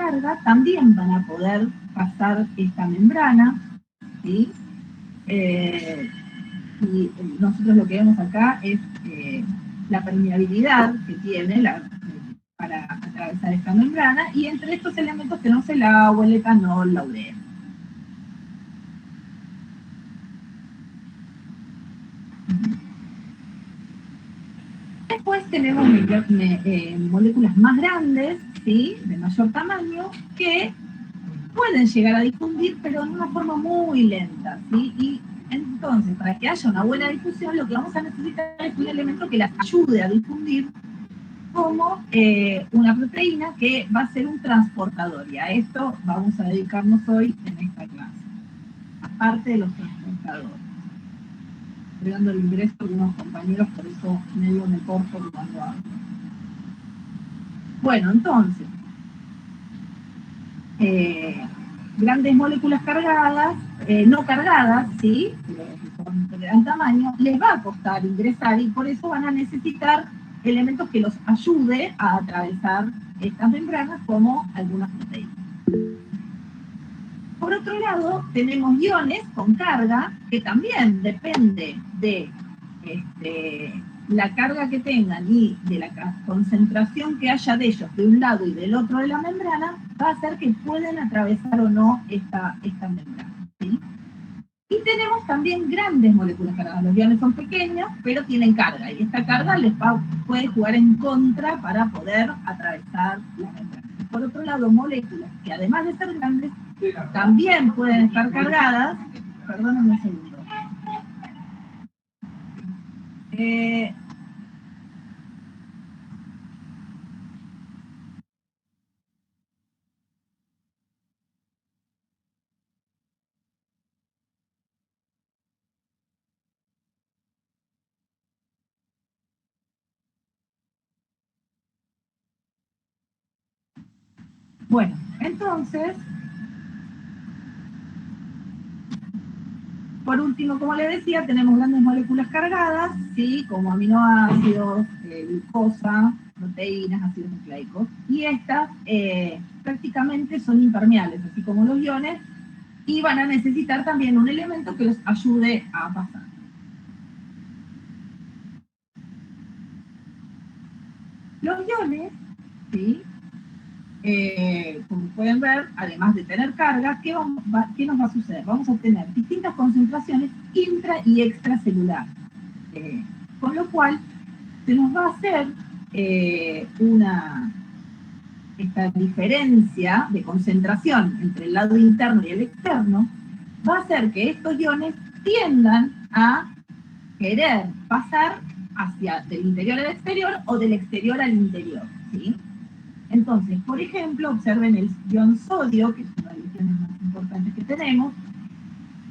carga también van a poder pasar esta membrana, ¿sí? Y nosotros lo que vemos acá es la permeabilidad que tiene para atravesar esta membrana, y entre estos elementos tenemos el agua, el etanol, la urea. Después tenemos moléculas más grandes, ¿sí?, de mayor tamaño, que pueden llegar a difundir, pero de una forma muy lenta, ¿sí? Y entonces, para que haya una buena difusión, lo que vamos a necesitar es un elemento que las ayude a difundir, como una proteína que va a ser un transportador, y a esto vamos a dedicarnos hoy en esta clase, aparte de los transportadores. Estoy dando el ingreso a algunos compañeros, por eso medio me corto cuando hablo. Bueno, entonces, grandes moléculas cargadas, no cargadas, ¿sí?, que son de gran tamaño, les va a costar ingresar, y por eso van a necesitar elementos que los ayude a atravesar estas membranas, como algunas proteínas. Por otro lado, tenemos iones con carga, que también depende de la carga que tengan y de la concentración que haya de ellos de un lado y del otro de la membrana, va a hacer que pueden atravesar o no esta membrana, ¿sí? Y tenemos también grandes moléculas cargadas. Los iones son pequeños, pero tienen carga, y esta carga les puede jugar en contra para poder atravesar la membrana. Por otro lado, moléculas que además de ser grandes, también pueden estar cargadas. Perdónenme un segundo. Bueno, entonces, por último, como les decía, tenemos grandes moléculas cargadas, ¿sí?, como aminoácidos, glucosa, proteínas, ácidos nucleicos, y estas prácticamente son impermeables, así como los iones, y van a necesitar también un elemento que los ayude a pasar. Los iones, ¿sí?, como pueden ver, además de tener carga, ¿qué nos va a suceder? Vamos a tener distintas concentraciones intra y extracelular, con lo cual se nos va a hacer esta diferencia de concentración entre el lado interno y el externo, va a hacer que estos iones tiendan a querer pasar del interior al exterior o del exterior al interior, ¿sí? Entonces, por ejemplo, observen el ion sodio, que es una de las iones más importantes que tenemos,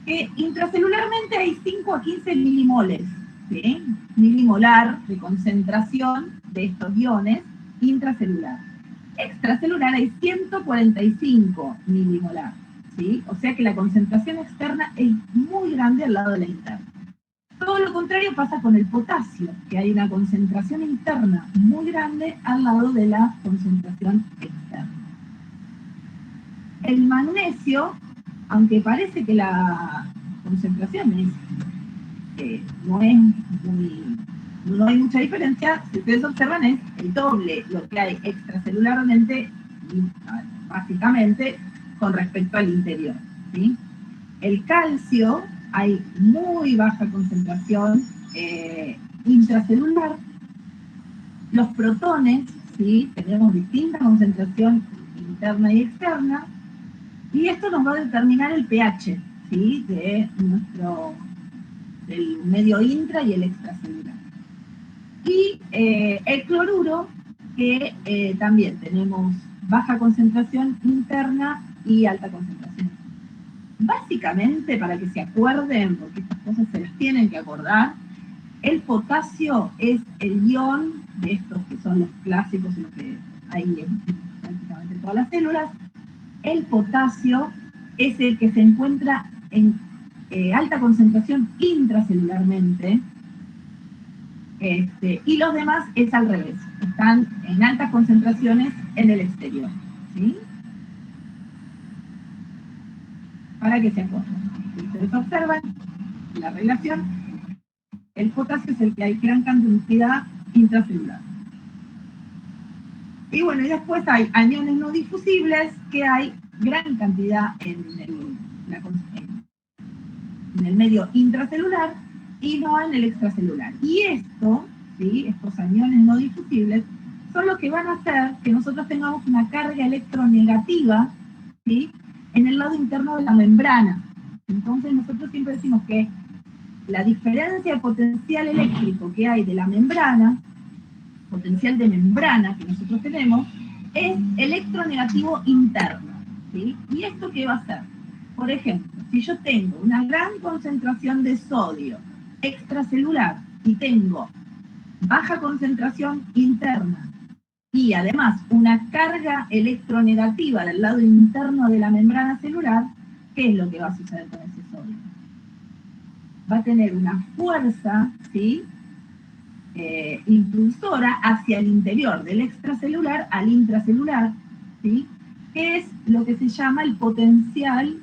que intracelularmente hay 5 a 15 milimoles, ¿sí?, milimolar de concentración de estos iones intracelular. Extracelular hay 145 milimolar, ¿sí? O sea que la concentración externa es muy grande al lado de la interna. Todo lo contrario pasa con el potasio, que hay una concentración interna muy grande al lado de la concentración externa. El magnesio, aunque parece que la concentración no hay mucha diferencia, si ustedes observan es el doble lo que hay extracelularmente, básicamente, con respecto al interior, ¿sí? El calcio, hay muy baja concentración intracelular. Los protones, ¿sí?, tenemos distinta concentración interna y externa, y esto nos va a determinar el pH, ¿sí?, del medio intra y el extracelular. Y el cloruro, que también tenemos baja concentración interna y alta concentración. Básicamente, para que se acuerden, porque estas cosas se las tienen que acordar, el potasio es el ion de estos que son los clásicos, los que hay en prácticamente todas las células. El potasio es el que se encuentra en alta concentración intracelularmente, y los demás es al revés, están en altas concentraciones en el exterior, ¿sí? para que se acuerden. Si ustedes observan la relación, el potasio es el que hay gran cantidad intracelular. Y bueno, y después hay aniones no difusibles que hay gran cantidad en el medio intracelular y no en el extracelular. Y esto, ¿sí? Estos aniones no difusibles, son los que van a hacer que nosotros tengamos una carga electronegativa, ¿sí? En el lado interno de la membrana. Entonces nosotros siempre decimos que la diferencia de potencial eléctrico que hay de la membrana, potencial de membrana que nosotros tenemos, es electronegativo interno, ¿sí? ¿Y esto qué va a hacer? Por ejemplo, si yo tengo una gran concentración de sodio extracelular y tengo baja concentración interna y además una carga electronegativa del lado interno de la membrana celular, ¿qué es lo que va a suceder con ese sodio? Va a tener una fuerza, ¿sí? Impulsora hacia el interior, del extracelular al intracelular, ¿sí? Que es lo que se llama el potencial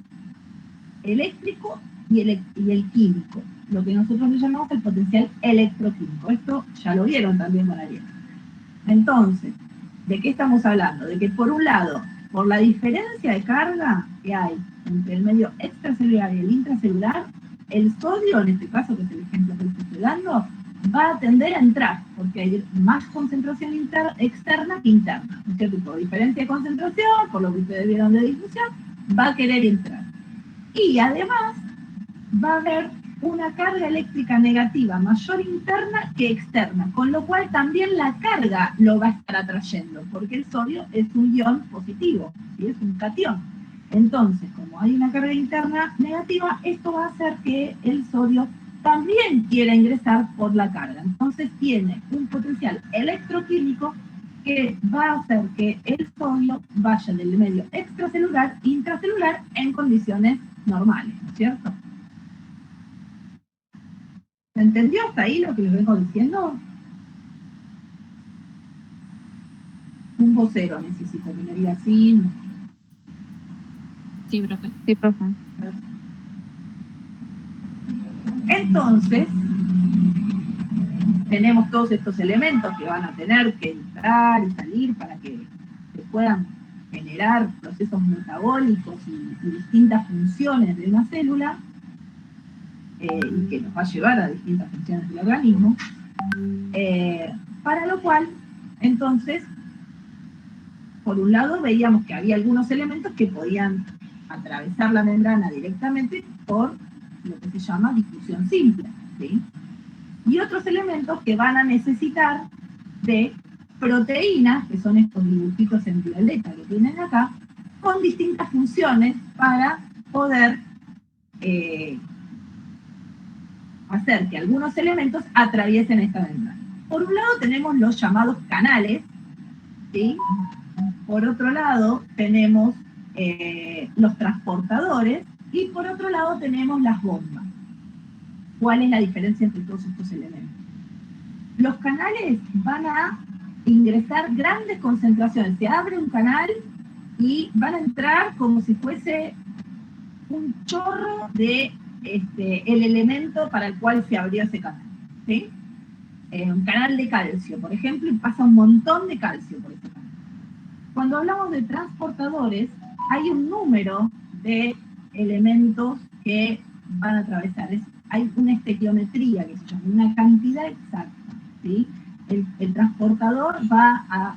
eléctrico y el químico, lo que nosotros le llamamos el potencial electroquímico. Esto ya lo vieron también con Ariel. Entonces, ¿de qué estamos hablando? De que por un lado, por la diferencia de carga que hay entre el medio extracelular y el intracelular, el sodio, en este caso, que es el ejemplo que estoy dando, va a tender a entrar, porque hay más concentración externa que interna, ¿no es cierto? Por diferencia de concentración, por lo que ustedes vieron de difusión, va a querer entrar. Y además va a haber una carga eléctrica negativa mayor interna que externa, con lo cual también la carga lo va a estar atrayendo, porque el sodio es un ion positivo, ¿sí? Es un catión. Entonces, como hay una carga interna negativa, esto va a hacer que el sodio también quiera ingresar por la carga. Entonces tiene un potencial electroquímico que va a hacer que el sodio vaya del medio extracelular a intracelular en condiciones normales, ¿no es cierto? ¿Se entendió hasta ahí lo que les vengo diciendo? Un vocero necesito que me diga así. Sí, profe. Sí, profe. Entonces, tenemos todos estos elementos que van a tener que entrar y salir para que se puedan generar procesos metabólicos y distintas funciones de una célula, y que nos va a llevar a distintas funciones del organismo, para lo cual, entonces, por un lado veíamos que había algunos elementos que podían atravesar la membrana directamente por lo que se llama difusión simple, ¿sí? Y otros elementos que van a necesitar de proteínas, que son estos dibujitos en violeta que tienen acá, con distintas funciones para poder hacer que algunos elementos atraviesen esta membrana. Por un lado tenemos los llamados canales, ¿sí? Por otro lado tenemos los transportadores y por otro lado tenemos las bombas. ¿Cuál es la diferencia entre todos estos elementos? Los canales van a ingresar grandes concentraciones. Se abre un canal y van a entrar como si fuese un chorro de el elemento para el cual se abrió ese canal, ¿sí? Un canal de calcio, por ejemplo, y pasa un montón de calcio por ese canal. Cuando hablamos de transportadores, hay un número de elementos que van a atravesar. Hay una estequiometría, que se llama, una cantidad exacta, ¿sí? El transportador va a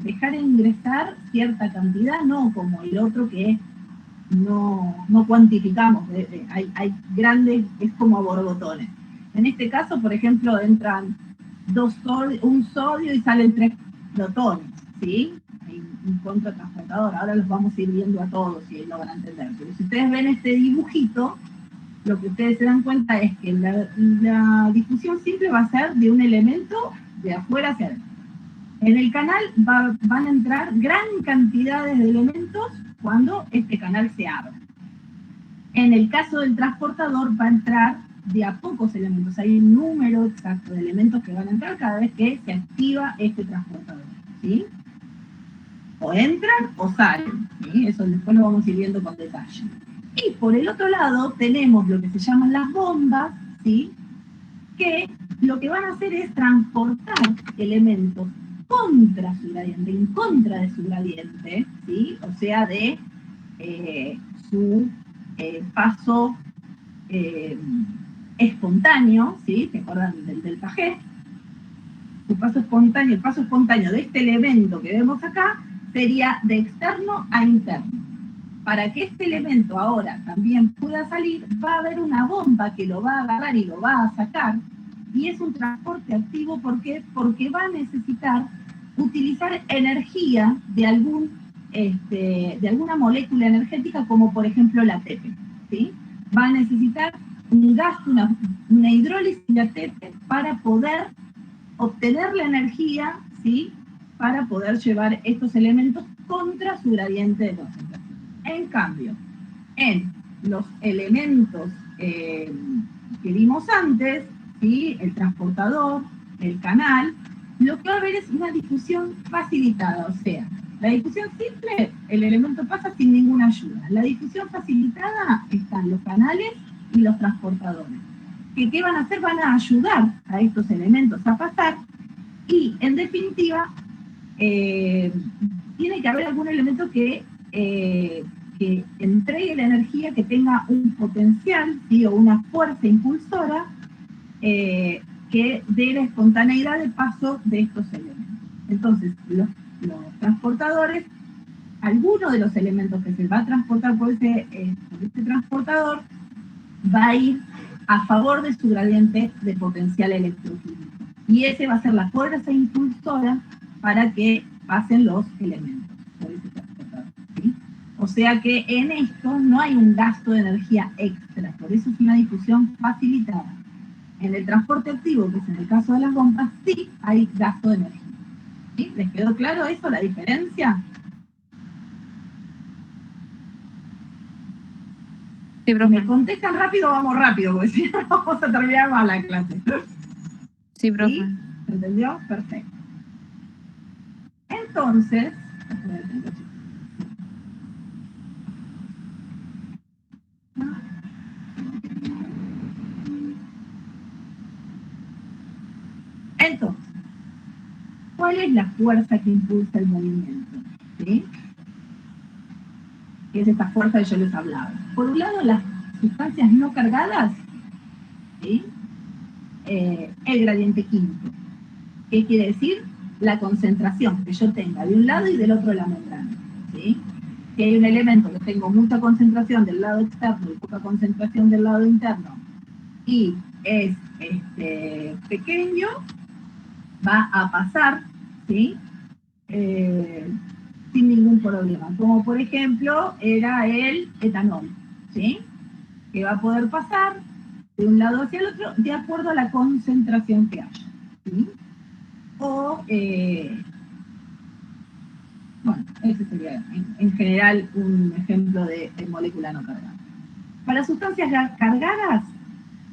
dejar ingresar cierta cantidad, no como el otro que no cuantificamos, hay grandes, es como a borbotones. En este caso, por ejemplo, entran un sodio y salen 3 protones, ¿sí? Hay un contratransportador, ahora los vamos a ir viendo a todos y lo van a entender. Pero si ustedes ven este dibujito, lo que ustedes se dan cuenta es que la difusión simple va a ser de un elemento de afuera hacia adentro. En el canal van a entrar gran cantidades de elementos cuando este canal se abra. En el caso del transportador va a entrar de a pocos elementos. Hay un número exacto de elementos que van a entrar cada vez que se activa este transportador, ¿sí? O entran o salen, ¿sí? Eso después lo vamos a ir viendo con detalle. Y por el otro lado tenemos lo que se llaman las bombas, ¿sí? Que lo que van a hacer es transportar elementos contra su gradiente, en contra de su gradiente, ¿sí? O sea, de su paso espontáneo, ¿sí? ¿Se acuerdan del delta G? Su paso espontáneo, el paso espontáneo de este elemento que vemos acá sería de externo a interno. Para que este elemento ahora también pueda salir, va a haber una bomba que lo va a agarrar y lo va a sacar, y es un transporte activo. ¿Por qué? Porque va a necesitar utilizar energía de alguna molécula energética, como por ejemplo la ATP, ¿sí? Va a necesitar un gasto, una hidrólisis de ATP para poder obtener la energía, ¿sí? Para poder llevar estos elementos contra su gradiente de concentración. En cambio, en los elementos que vimos antes, ¿sí? El transportador, el canal, lo que va a haber es una difusión facilitada, o sea, la difusión simple, el elemento pasa sin ninguna ayuda. La difusión facilitada están los canales y los transportadores. ¿Qué van a hacer? Van a ayudar a estos elementos a pasar, y en definitiva tiene que haber algún elemento que entregue la energía, que tenga un potencial, ¿sí? O una fuerza impulsora que dé la espontaneidad de paso de estos elementos. Entonces, los transportadores, alguno de los elementos que se va a transportar por este transportador va a ir a favor de su gradiente de potencial electroquímico. Y ese va a ser la fuerza impulsora para que pasen los elementos por ese transportador, ¿sí? O sea que en esto no hay un gasto de energía extra, por eso es una difusión facilitada. En el transporte activo, que es en el caso de las bombas, sí hay gasto de energía. ¿Sí? ¿Les quedó claro eso, la diferencia? Sí, profe. Si me contestan rápido, vamos rápido, porque si no vamos a terminar mal la clase. Sí, profe. ¿Sí? ¿Se entendió? Perfecto. Entonces, ¿cuál es la fuerza que impulsa el movimiento? ¿Sí? Que es esta fuerza que yo les hablaba. Por un lado, las sustancias no cargadas, ¿sí? El gradiente químico. ¿Qué quiere decir? La concentración que yo tenga de un lado y del otro de la membrana, ¿sí? Si hay un elemento que tengo mucha concentración del lado externo y poca concentración del lado interno, y es pequeño, va a pasar, ¿sí? Sin ningún problema. Como por ejemplo era el etanol, ¿sí? Que va a poder pasar de un lado hacia el otro de acuerdo a la concentración que haya, ¿sí? O, bueno, ese sería en general un ejemplo de molécula no cargada. Para sustancias cargadas,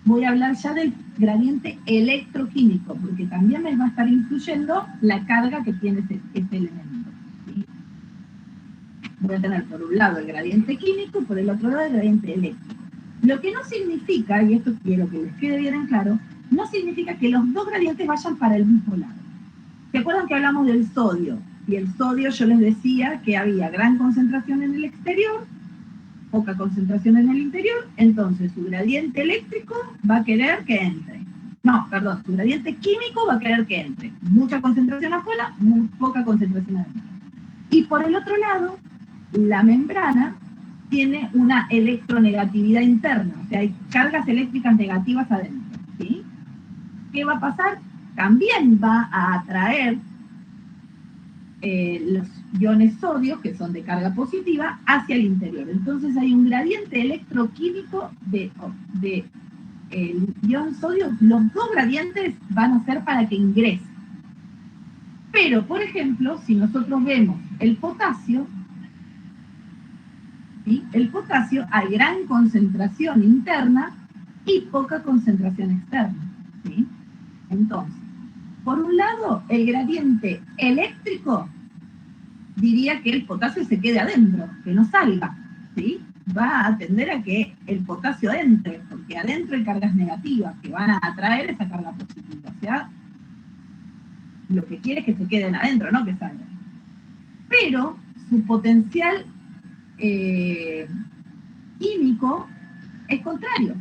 voy a hablar ya del gradiente electroquímico, porque también me va a estar influyendo la carga que tiene este elemento, ¿sí? Voy a tener por un lado el gradiente químico y por el otro lado el gradiente eléctrico. Lo que no significa, y esto quiero que les quede bien en claro, no significa que los dos gradientes vayan para el mismo lado. ¿Se acuerdan que hablamos del sodio? Y el sodio yo les decía que había gran concentración en el exterior, poca concentración en el interior, entonces su gradiente eléctrico va a querer que entre. No, perdón, su gradiente químico va a querer que entre. Mucha concentración afuera, muy poca concentración adentro. Y por el otro lado, la membrana tiene una electronegatividad interna, o sea, hay cargas eléctricas negativas adentro, ¿sí? ¿Qué va a pasar? También va a atraer los iones sodio, que son de carga positiva, hacia el interior. Entonces hay un gradiente electroquímico de el ion sodio. Los dos gradientes van a ser para que ingrese. Pero, por ejemplo, si nosotros vemos el potasio, ¿sí? El potasio hay gran concentración interna y poca concentración externa, ¿sí? Entonces, por un lado, el gradiente eléctrico diría que el potasio se quede adentro, que no salga, ¿sí? va a tender a que el potasio entre, porque adentro hay cargas negativas que van a atraer esa carga positiva. O sea, lo que quiere es que se queden adentro, no que salgan. Pero su potencial químico es contrario.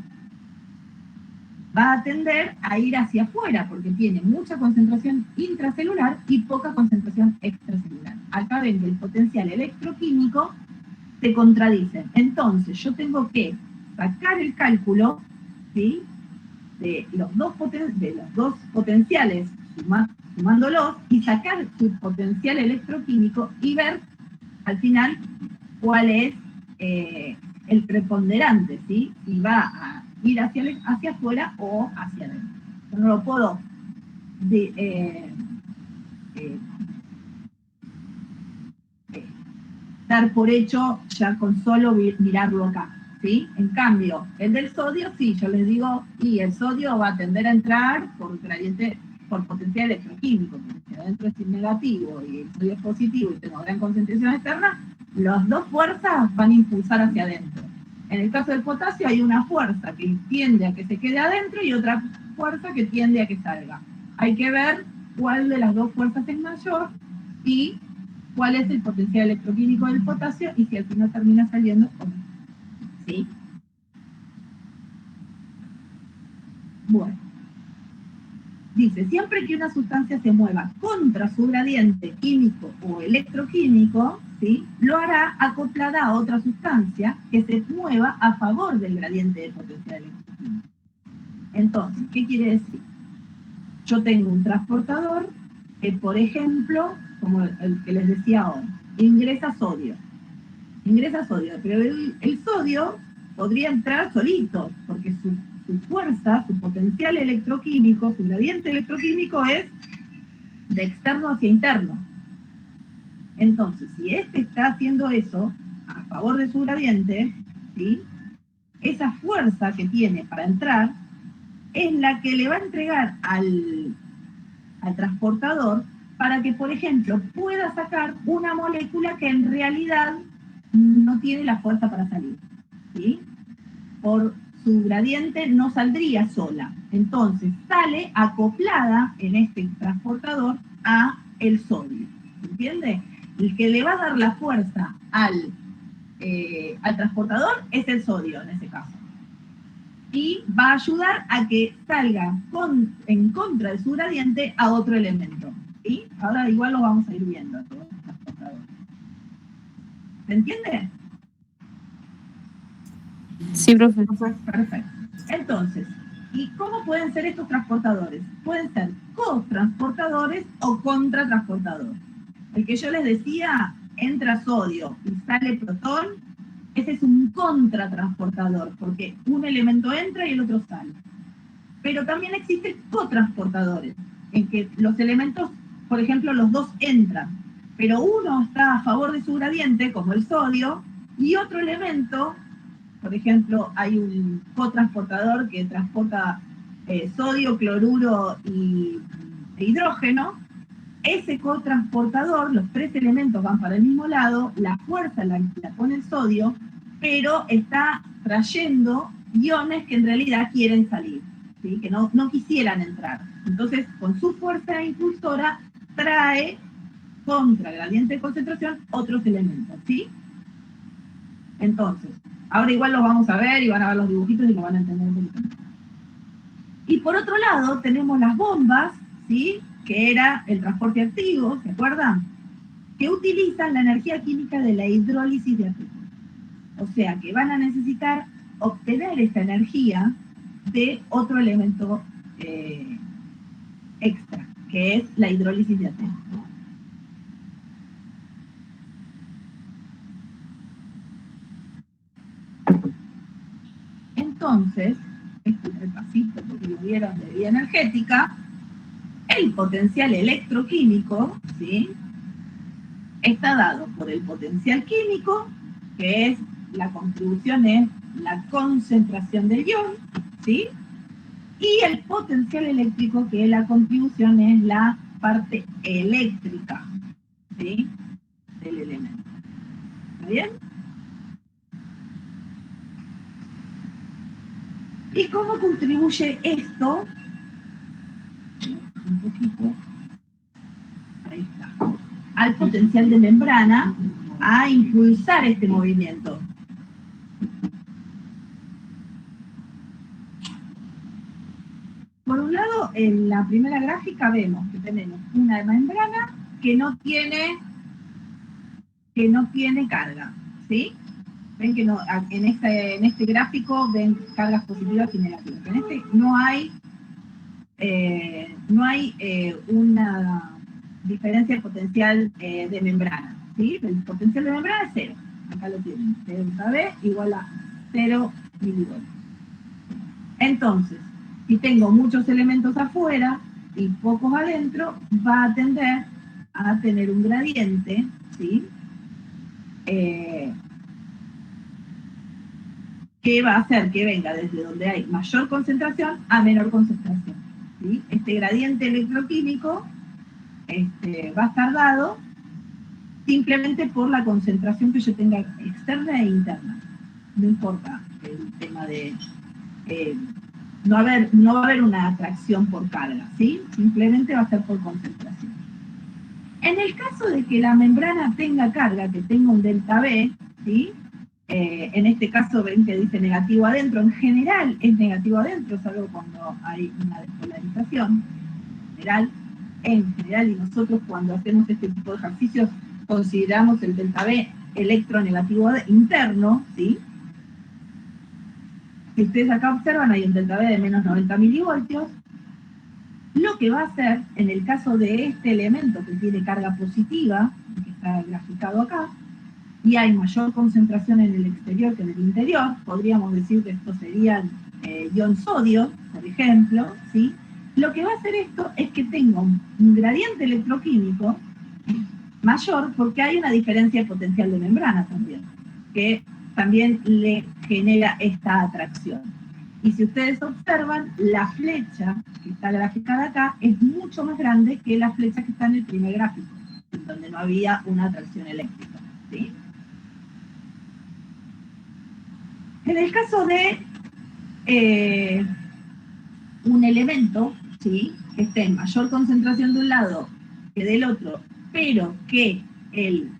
Va a tender a ir hacia afuera porque tiene mucha concentración intracelular y poca concentración extracelular. Acá ven que el potencial electroquímico se contradice. Entonces yo tengo que sacar el cálculo, ¿sí?, de los dos potenciales, sumándolos, y sacar su potencial electroquímico y ver al final cuál es el preponderante, ¿sí? Si va a ir hacia afuera o hacia adentro. Yo no lo puedo dar por hecho ya con solo mirarlo acá, ¿sí? En cambio, el del sodio, sí, yo les digo, y el sodio va a tender a entrar por gradiente, por potencial electroquímico, porque si adentro es negativo y el sodio es positivo y tengo gran concentración externa, las dos fuerzas van a impulsar hacia adentro. En el caso del potasio hay una fuerza que tiende a que se quede adentro y otra fuerza que tiende a que salga. Hay que ver cuál de las dos fuerzas es mayor y cuál es el potencial electroquímico del potasio y si al final termina saliendo o no. ¿Sí? Bueno. Dice, siempre que una sustancia se mueva contra su gradiente químico o electroquímico, ¿sí?, lo hará acoplada a otra sustancia que se mueva a favor del gradiente de potencial electroquímico. Entonces, ¿qué quiere decir? Yo tengo un transportador que, por ejemplo, como el que les decía ahora, ingresa sodio, pero el sodio podría entrar solito, porque su fuerza, su potencial electroquímico, su gradiente electroquímico es de externo hacia interno. Entonces, si este está haciendo eso a favor de su gradiente, ¿sí?, esa fuerza que tiene para entrar es la que le va a entregar al transportador para que, por ejemplo, pueda sacar una molécula que en realidad no tiene la fuerza para salir, ¿sí? Por su gradiente no saldría sola. Entonces sale acoplada en este transportador a el sodio. ¿Entiende? El que le va a dar la fuerza al transportador es el sodio en ese caso. Y va a ayudar a que salga en contra de su gradiente a otro elemento. ¿Sí? Ahora igual lo vamos a ir viendo a todos los transportadores. ¿Se entiende? Sí, profe. Perfecto. Entonces, ¿y cómo pueden ser estos transportadores? Pueden ser cotransportadores o contratransportadores. El que yo les decía, entra sodio y sale protón, ese es un contratransportador, porque un elemento entra y el otro sale. Pero también existen cotransportadores, en que los elementos, por ejemplo, los dos entran, pero uno está a favor de su gradiente, como el sodio, y otro elemento, por ejemplo, hay un cotransportador que transporta sodio, cloruro e hidrógeno. Ese cotransportador, los tres elementos van para el mismo lado, la fuerza la pone el sodio, pero está trayendo iones que en realidad quieren salir, ¿sí?, que no quisieran entrar. Entonces, con su fuerza impulsora, trae contra gradiente de concentración otros elementos, ¿sí? Entonces, ahora igual los vamos a ver y van a ver los dibujitos y lo van a entender un poquito más. Y por otro lado, tenemos las bombas, ¿sí?, que era el transporte activo, ¿se acuerdan? Que utilizan la energía química de la hidrólisis de átomos. O sea, que van a necesitar obtener esta energía de otro elemento extra, que es la hidrólisis de átomos. Entonces, este es el repasito porque lo vieron de vida energética, el potencial electroquímico, ¿sí?, está dado por el potencial químico, que es la contribución, es la concentración del ion, ¿sí?, y el potencial eléctrico, que la contribución es la parte eléctrica, ¿sí?, del elemento. ¿Está bien? ¿Y cómo contribuye esto? Un poquito. Ahí está. Al potencial de membrana a impulsar este movimiento. Por un lado, en la primera gráfica vemos que tenemos una membrana que no tiene carga, ¿sí? Ven que no, en este gráfico ven cargas positivas y negativas. En este no hay una diferencia potencial de membrana, ¿sí? El potencial de membrana es cero. Acá lo tienen, delta B igual a 0 milivoltios. Entonces, si tengo muchos elementos afuera y pocos adentro, va a tender a tener un gradiente, ¿sí? Que va a hacer que venga desde donde hay mayor concentración a menor concentración, ¿sí? Este gradiente electroquímico va a estar dado simplemente por la concentración que yo tenga externa e interna. No importa el tema de... no va a haber una atracción por carga, ¿sí? Simplemente va a ser por concentración. En el caso de que la membrana tenga carga, que tenga un delta B, ¿sí? En este caso ven que dice negativo adentro, en general es negativo adentro, salvo cuando hay una despolarización. En general, y nosotros cuando hacemos este tipo de ejercicios consideramos el delta B electronegativo interno, ¿sí? Si ustedes acá observan, hay un delta B de menos 90 milivoltios. Lo que va a hacer, en el caso de este elemento que tiene carga positiva, que está graficado acá, y hay mayor concentración en el exterior que en el interior, podríamos decir que estos serían ion sodio, por ejemplo, ¿sí? Lo que va a hacer esto es que tenga un gradiente electroquímico mayor porque hay una diferencia de potencial de membrana también, que también le genera esta atracción. Y si ustedes observan, la flecha que está graficada acá es mucho más grande que la flecha que está en el primer gráfico, donde no había una atracción eléctrica, ¿sí? En el caso de un elemento, ¿sí?, que esté en mayor concentración de un lado que del otro, pero que el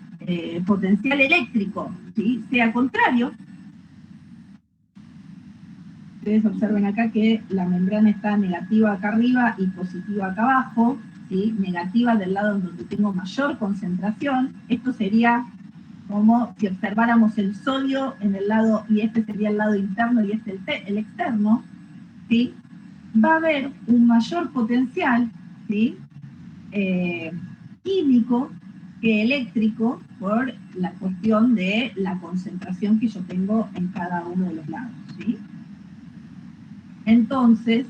potencial eléctrico, ¿sí?, sea contrario, ustedes observen acá que la membrana está negativa acá arriba y positiva acá abajo, ¿sí?, negativa del lado donde tengo mayor concentración. Esto sería como si observáramos el sodio en el lado, y este sería el lado interno y este el externo, ¿sí? Va a haber un mayor potencial, ¿sí?, químico que eléctrico por la cuestión de la concentración que yo tengo en cada uno de los lados, ¿sí? Entonces,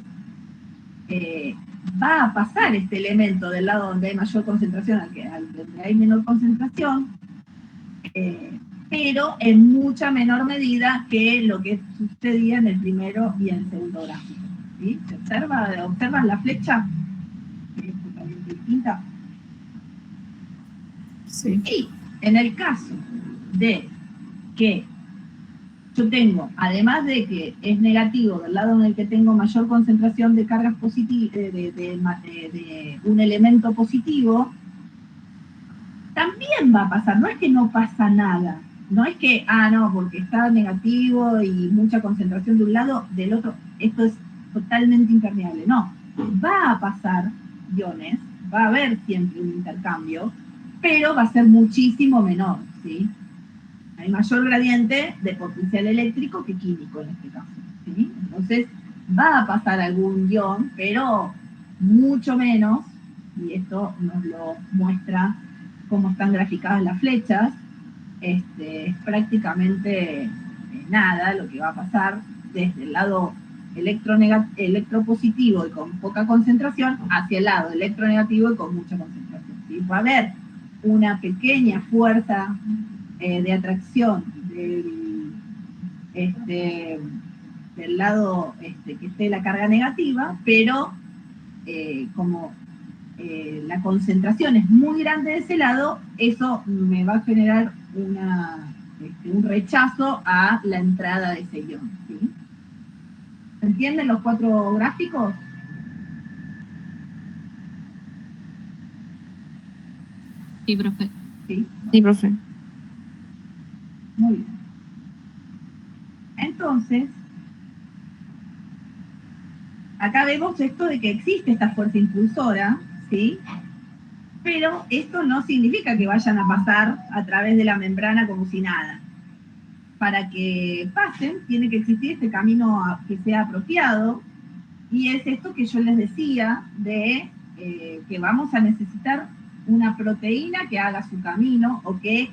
va a pasar este elemento del lado donde hay mayor concentración al donde hay menor concentración, pero en mucha menor medida que lo que sucedía en el primero y en el segundo gráfico, ¿sí? ¿Se observan la flecha? Es totalmente distinta. Sí. Y en el caso de que yo tengo, además de que es negativo del lado en el que tengo mayor concentración de cargas positivas, de un elemento positivo, también va a pasar, no es que no pasa nada, no es que, no, porque está negativo y mucha concentración de un lado, del otro, esto es totalmente impermeable, no, va a pasar iones, va a haber siempre un intercambio, pero va a ser muchísimo menor, ¿sí? Hay mayor gradiente de potencial eléctrico que químico en este caso, ¿sí? Entonces va a pasar algún ion, pero mucho menos, y esto nos lo muestra cómo están graficadas las flechas. Es prácticamente nada lo que va a pasar desde el lado electropositivo y con poca concentración hacia el lado electronegativo y con mucha concentración, ¿sí? Va a haber una pequeña fuerza de atracción del lado que esté la carga negativa, pero como la concentración es muy grande de ese lado, eso me va a generar un rechazo a la entrada de ese ion, ¿sí? ¿Entienden los 4 gráficos? Sí, profe. Sí. Sí, profe. Muy bien. Entonces, acá vemos esto de que existe esta fuerza impulsora, ¿sí? Pero esto no significa que vayan a pasar a través de la membrana como si nada. Para que pasen, tiene que existir este camino que sea apropiado, y es esto que yo les decía, de que vamos a necesitar una proteína que haga su camino o que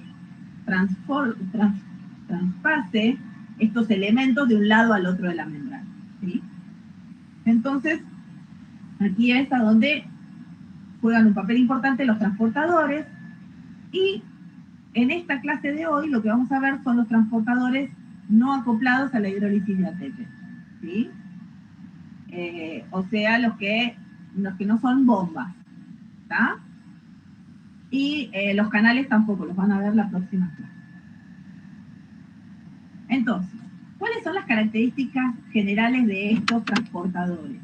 traspase estos elementos de un lado al otro de la membrana, ¿sí? Entonces, aquí es a donde juegan un papel importante los transportadores, y en esta clase de hoy lo que vamos a ver son los transportadores no acoplados a la hidrólisis de ATP, ¿sí? O sea, los que no son bombas, ¿tá? Y los canales tampoco, los van a ver la próxima clase. Entonces, ¿cuáles son las características generales de estos transportadores?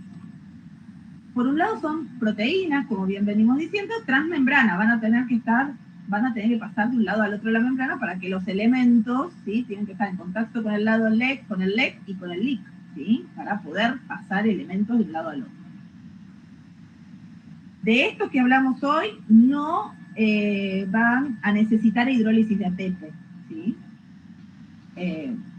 Por un lado son proteínas, como bien venimos diciendo, transmembrana, van a tener que pasar de un lado al otro de la membrana para que los elementos, ¿sí?, tienen que estar en contacto con el lado LEC, con el LEC y con el LIC, ¿sí?, para poder pasar elementos de un lado al otro. De estos que hablamos hoy, no van a necesitar hidrólisis de ATP, ¿sí?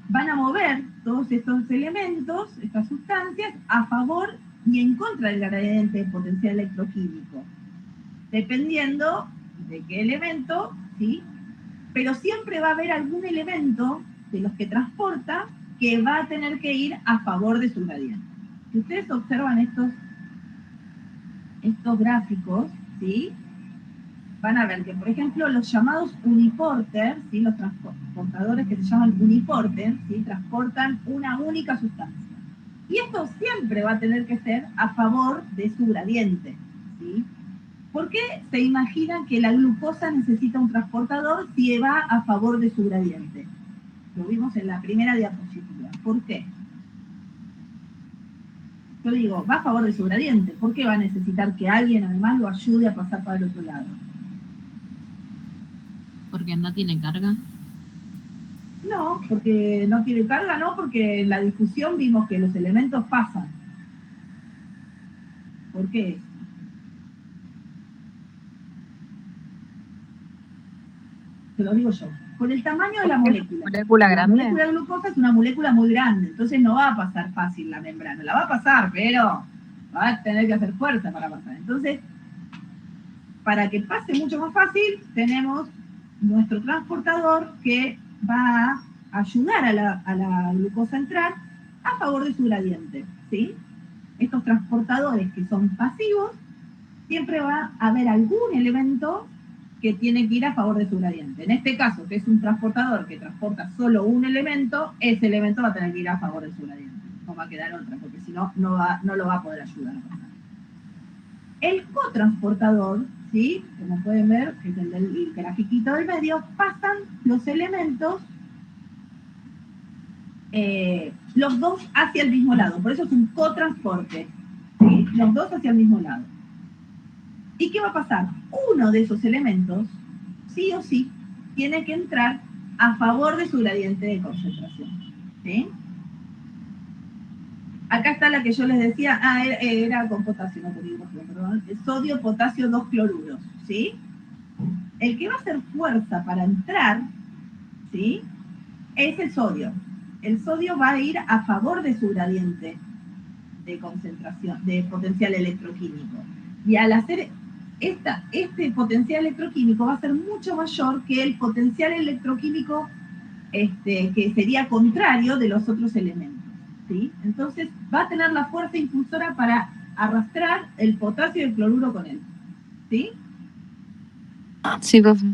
Van a mover todos estos elementos, estas sustancias, a favor y en contra del gradiente de potencial electroquímico, dependiendo de qué elemento, ¿sí? Pero siempre va a haber algún elemento de los que transporta que va a tener que ir a favor de su gradiente. Si ustedes observan estos gráficos, ¿sí?, van a ver que, por ejemplo, los llamados uniporter, ¿sí?, los transportadores que se llaman uniporter, ¿sí?, transportan una única sustancia. Y esto siempre va a tener que ser a favor de su gradiente, ¿sí? ¿Por qué se imaginan que la glucosa necesita un transportador si va a favor de su gradiente? Lo vimos en la primera diapositiva. ¿Por qué? Yo digo, va a favor de su gradiente. ¿Por qué va a necesitar que alguien además lo ayude a pasar para el otro lado? Porque no tiene carga. No, porque no tiene carga, no, porque en la difusión vimos que los elementos pasan. ¿Por qué? Te lo digo yo. Por el tamaño de la molécula. ¿Molécula grande? La molécula de glucosa es una molécula muy grande, entonces no va a pasar fácil la membrana. La va a pasar, pero va a tener que hacer fuerza para pasar. Entonces, para que pase mucho más fácil, tenemos nuestro transportador que va a ayudar a la glucosa a entrar a favor de su gradiente, ¿sí? Estos transportadores que son pasivos, siempre va a haber algún elemento que tiene que ir a favor de su gradiente. En este caso, que es un transportador que transporta solo un elemento, ese elemento va a tener que ir a favor de su gradiente. No va a quedar otra, porque si no, no lo va a poder ayudar a pasar. El cotransportador, ¿sí?, como pueden ver, que es el del grafiquito del medio, pasan los elementos los dos hacia el mismo lado. Por eso es un cotransporte, ¿sí?, los dos hacia el mismo lado. ¿Y qué va a pasar? Uno de esos elementos, sí o sí, tiene que entrar a favor de su gradiente de concentración, ¿sí? Acá está la que yo les decía, era con potasio, no con hidrógeno, perdón, sodio, potasio, 2 cloruros, ¿sí? El que va a hacer fuerza para entrar, ¿sí?, es el sodio. El sodio va a ir a favor de su gradiente de concentración, de potencial electroquímico. Y al hacer este potencial electroquímico va a ser mucho mayor que el potencial electroquímico que sería contrario de los otros elementos, ¿sí? Entonces va a tener la fuerza impulsora para arrastrar el potasio y el cloruro con él, ¿sí? Sí, profe.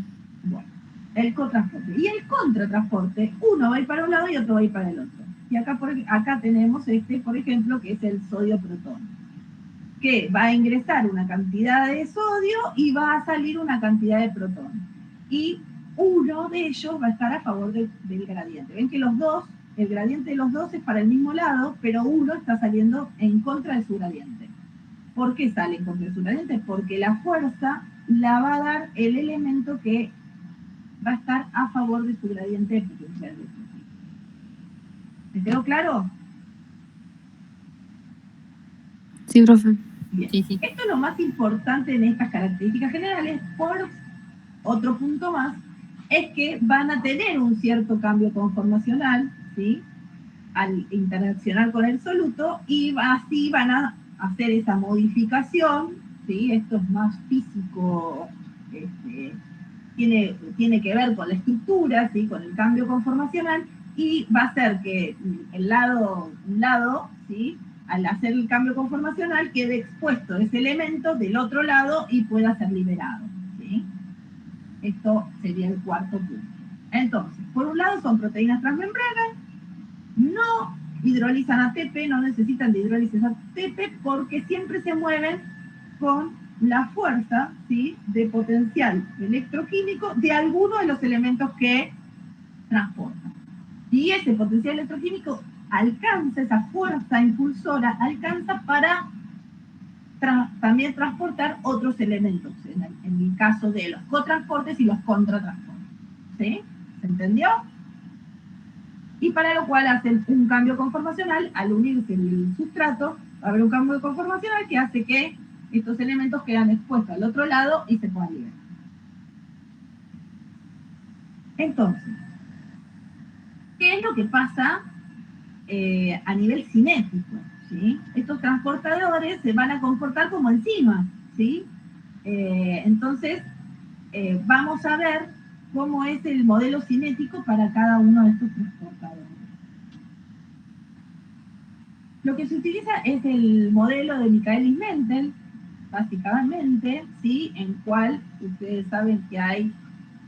Bueno, el cotransporte. Y el contratransporte, uno va a ir para un lado y otro va a ir para el otro. Y acá tenemos por ejemplo, que es el sodio protón, que va a ingresar una cantidad de sodio y va a salir una cantidad de protón. Y uno de ellos va a estar a favor del gradiente. Ven que los dos el gradiente de los dos es para el mismo lado, pero uno está saliendo en contra de su gradiente. ¿Por qué sale en contra de su gradiente? Porque la fuerza la va a dar el elemento que va a estar a favor de su gradiente de potencial electroquímico. ¿Me quedó claro? Sí, profe. Bien. Sí, sí. Esto es lo más importante en estas características generales. Por otro punto más, es que van a tener un cierto cambio conformacional, ¿sí?, al interaccionar con el soluto, y así van a hacer esa modificación, ¿sí? Esto es más físico, tiene que ver con la estructura, ¿sí?, con el cambio conformacional, y va a hacer que un lado, ¿sí?, al hacer el cambio conformacional quede expuesto ese elemento del otro lado y pueda ser liberado, ¿sí? Esto sería el cuarto punto. Entonces, por un lado son proteínas transmembranas, no hidrolizan ATP, no necesitan de hidrólisis ATP porque siempre se mueven con la fuerza, ¿sí?, de potencial electroquímico de alguno de los elementos que transportan. Y ese potencial electroquímico alcanza, esa fuerza impulsora alcanza para también transportar otros elementos, en el caso de los cotransportes y los contratransportes. ¿Sí? ¿Se entendió? Y para lo cual hacen un cambio conformacional. Al unirse el sustrato, va a haber un cambio conformacional que hace que estos elementos quedan expuestos al otro lado y se puedan liberar. Entonces, ¿qué es lo que pasa a nivel cinético? ¿Sí? Estos transportadores se van a comportar como enzimas, ¿sí? Entonces, vamos a ver cómo es el modelo cinético para cada uno de estos transportadores. Lo que se utiliza es el modelo de Michaelis-Menten, básicamente, ¿sí?, en cual ustedes saben que hay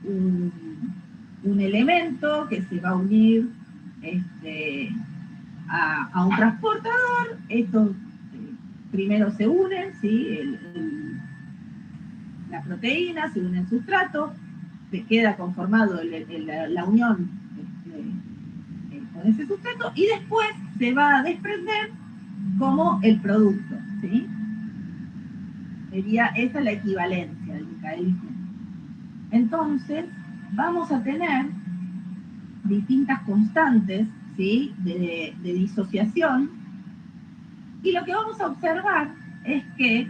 un elemento que se va a unir a un transportador. Estos primero se unen, ¿sí?, la proteína se une al sustrato, se queda conformado la unión con ese sustrato, y después se va a desprender como el producto, ¿sí? Esa es la equivalencia del Michaelis-Menten. Entonces, vamos a tener distintas constantes, ¿sí?, de disociación, y lo que vamos a observar es que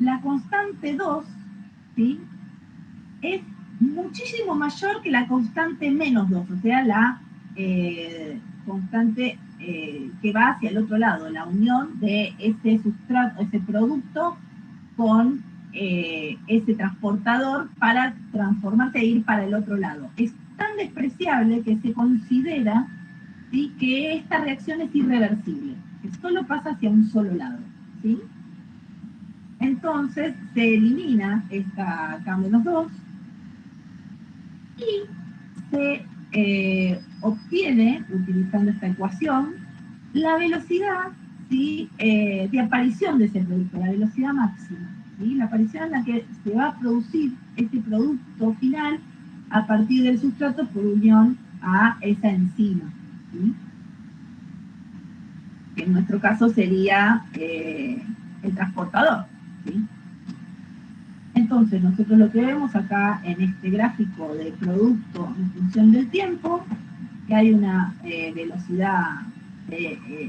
la constante 2, ¿sí?, es muchísimo mayor que la constante menos 2, o sea, la constante que va hacia el otro lado, la unión de ese sustrato, ese producto con ese transportador para transformarse e ir para el otro lado. Es tan despreciable que se considera, ¿sí?, que esta reacción es irreversible, que solo pasa hacia un solo lado, ¿sí? Entonces se elimina esta cambio los dos y se obtiene, utilizando esta ecuación, la velocidad, ¿sí?, de aparición de ese producto, la velocidad máxima, ¿sí?, la aparición en la que se va a producir este producto final a partir del sustrato por unión a esa enzima, ¿sí?, que en nuestro caso sería el transportador, ¿sí? Entonces, nosotros lo que vemos acá en este gráfico de producto en función del tiempo, que hay una velocidad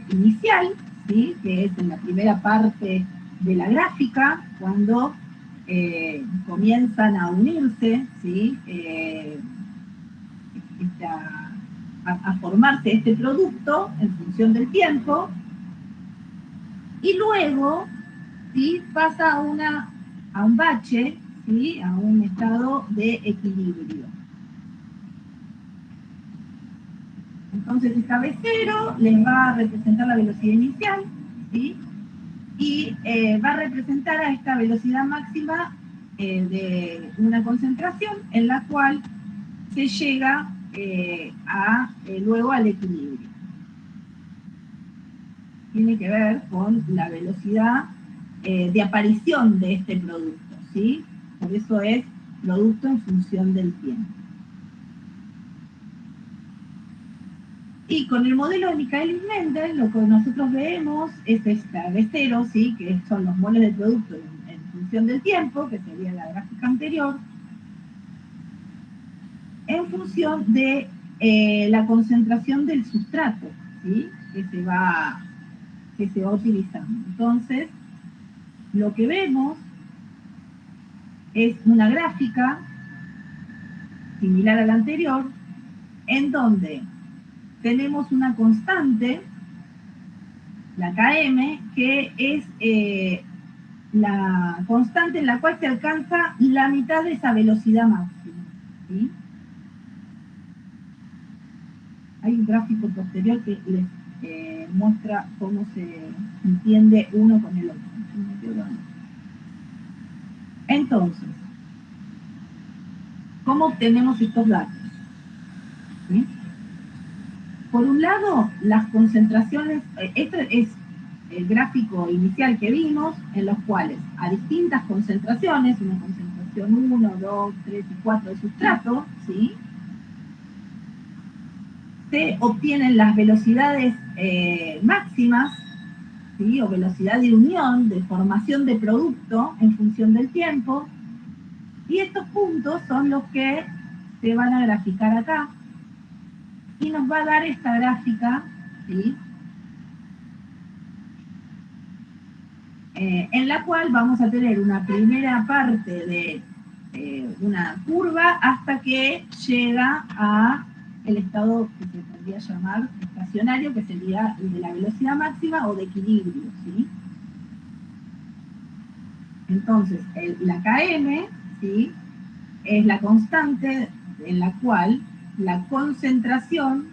inicial, ¿sí?, que es en la primera parte de la gráfica, cuando comienzan a unirse, ¿sí?, a formarse este producto en función del tiempo, y luego, ¿sí?, pasa a un bache, ¿sí?, a un estado de equilibrio. Entonces esta V0 les va a representar la velocidad inicial, ¿sí?, y va a representar a esta velocidad máxima de una concentración en la cual se llega luego al equilibrio. Tiene que ver con la velocidad de aparición de este producto, ¿sí? Por eso es producto en función del tiempo. Y con el modelo de Michaelis-Menten, lo que nosotros vemos es esta de cero, ¿sí? Que son los moles de producto en función del tiempo, que sería la gráfica anterior, en función de la concentración del sustrato, ¿sí? que se va utilizando. Entonces, lo que vemos es una gráfica similar a la anterior, en donde tenemos una constante, la Km, que es la constante en la cual se alcanza la mitad de esa velocidad máxima, ¿sí? Hay un gráfico posterior que les muestra cómo se entiende uno con el otro. Entonces, ¿cómo obtenemos estos datos? ¿Sí? Por un lado, las concentraciones, este es el gráfico inicial que vimos, en los cuales a distintas concentraciones, una concentración 1, 2, 3 y 4 de sustrato, ¿sí? Se obtienen las velocidades máximas, ¿sí? O velocidad de unión, de formación de producto en función del tiempo, y estos puntos son los que se van a graficar acá, y nos va a dar esta gráfica, ¿sí? En la cual vamos a tener una primera parte de una curva hasta que llega a el estado que se podría llamar estacionario, que sería el de la velocidad máxima o de equilibrio, ¿sí? Entonces, la Km, ¿sí? Es la constante en la cual la concentración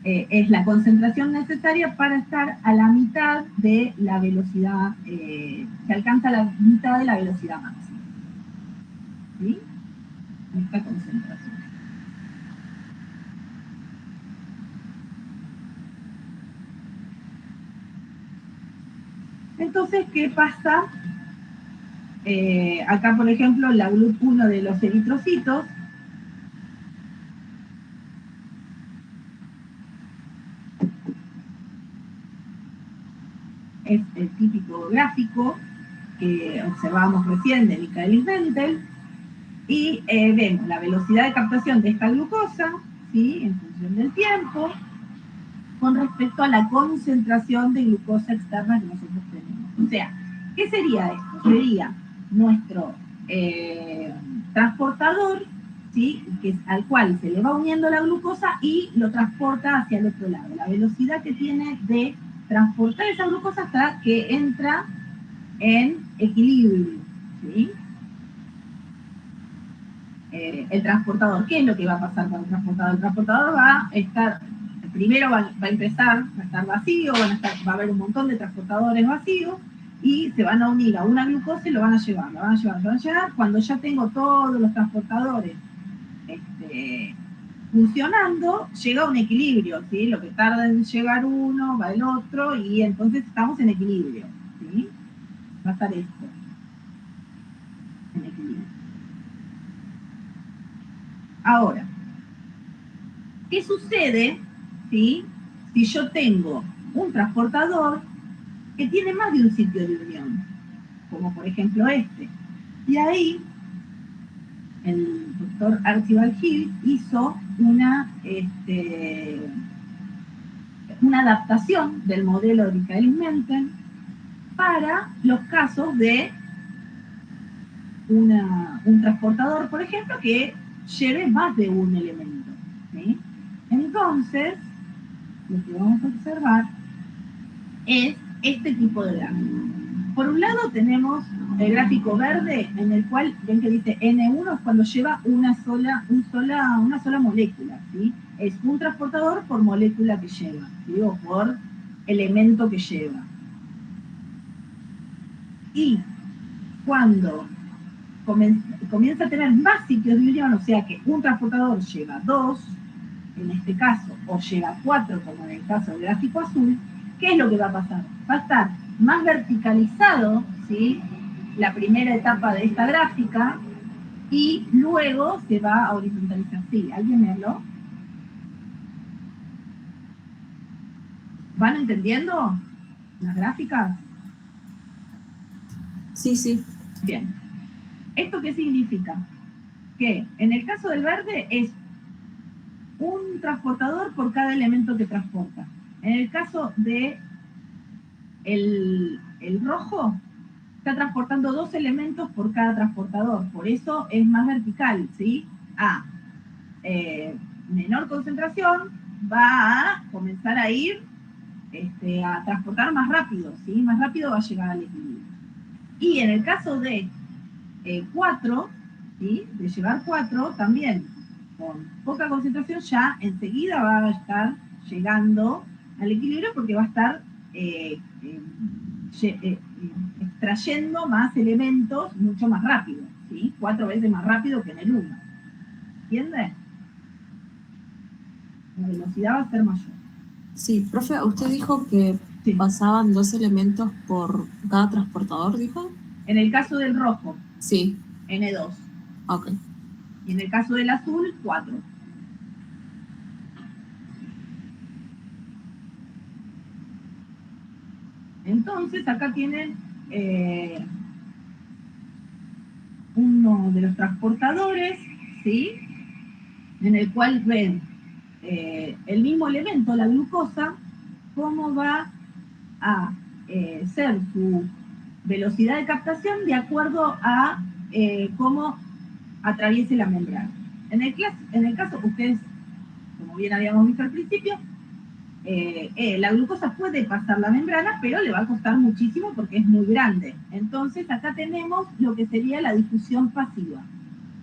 es la concentración necesaria para estar a la mitad de la velocidad, se alcanza la mitad de la velocidad máxima, ¿sí? Esta concentración. Entonces, ¿qué pasa? Acá, por ejemplo, la GLUT1 de los eritrocitos, es el típico gráfico que observábamos recién de Michaelis-Menten, y vemos la velocidad de captación de esta glucosa, ¿sí? En función del tiempo, con respecto a la concentración de glucosa externa que nosotros tenemos. O sea, ¿qué sería esto? Sería nuestro transportador, ¿sí? Al cual se le va uniendo la glucosa y lo transporta hacia el otro lado. La velocidad que tiene de transportar esa glucosa hasta que entra en equilibrio, ¿sí? El transportador, ¿qué es lo que va a pasar con el transportador? El transportador va a estar, primero va a empezar, va a estar vacío, va a haber un montón de transportadores vacíos, y se van a unir a una glucosa y lo van a llevar. Cuando ya tengo todos los transportadores funcionando, llega a un equilibrio, ¿sí? Lo que tarda en llegar uno, va el otro, y entonces estamos en equilibrio, ¿sí? Va a estar esto, en equilibrio. Ahora, ¿qué sucede, ¿sí? Si yo tengo un transportador que tiene más de un sitio de unión, como por ejemplo este? Y ahí el doctor Archibald Hill hizo una adaptación del modelo de Michaelis-Menten para los casos de un transportador, por ejemplo, que lleve más de un elemento, ¿sí? Entonces, lo que vamos a observar es este tipo de gráfico. Por un lado tenemos el gráfico verde, en el cual ven que dice N1 es cuando lleva una sola molécula, ¿sí? Es un transportador por molécula que lleva, ¿sí? O por elemento que lleva. Y cuando comienza a tener más sitios de unión, o sea que un transportador lleva 2, en este caso, o lleva 4, como en el caso del gráfico azul, ¿qué es lo que va a pasar? Va a estar más verticalizado, ¿sí? La primera etapa de esta gráfica, y luego se va a horizontalizar. ¿Sí? ¿Alguien me habló? ¿Van entendiendo las gráficas? Sí, sí. Bien. ¿Esto qué significa? Que en el caso del verde es un transportador por cada elemento que transporta. En el caso de el rojo, está transportando 2 elementos por cada transportador, por eso es más vertical, ¿sí? A menor concentración va a comenzar a ir a transportar más rápido, ¿sí? Más rápido va a llegar al equilibrio. Y en el caso de 4, ¿sí? De llevar 4, también con poca concentración ya enseguida va a estar llegando al equilibrio porque va a estar extrayendo más elementos mucho más rápido, ¿sí? 4 veces más rápido que en el 1. ¿Entiende? La velocidad va a ser mayor. Sí, profe, usted dijo que Sí. pasaban 2 elementos por cada transportador, ¿dijo? En el caso del rojo, Sí. N2. Ok. Y en el caso del azul, 4. Entonces, acá tienen uno de los transportadores, ¿sí? En el cual ven el mismo elemento, la glucosa, cómo va a ser su velocidad de captación de acuerdo a cómo atraviese la membrana. En el caso, ustedes, como bien habíamos visto al principio, la glucosa puede pasar la membrana, pero le va a costar muchísimo porque es muy grande. Entonces, acá tenemos lo que sería la difusión pasiva,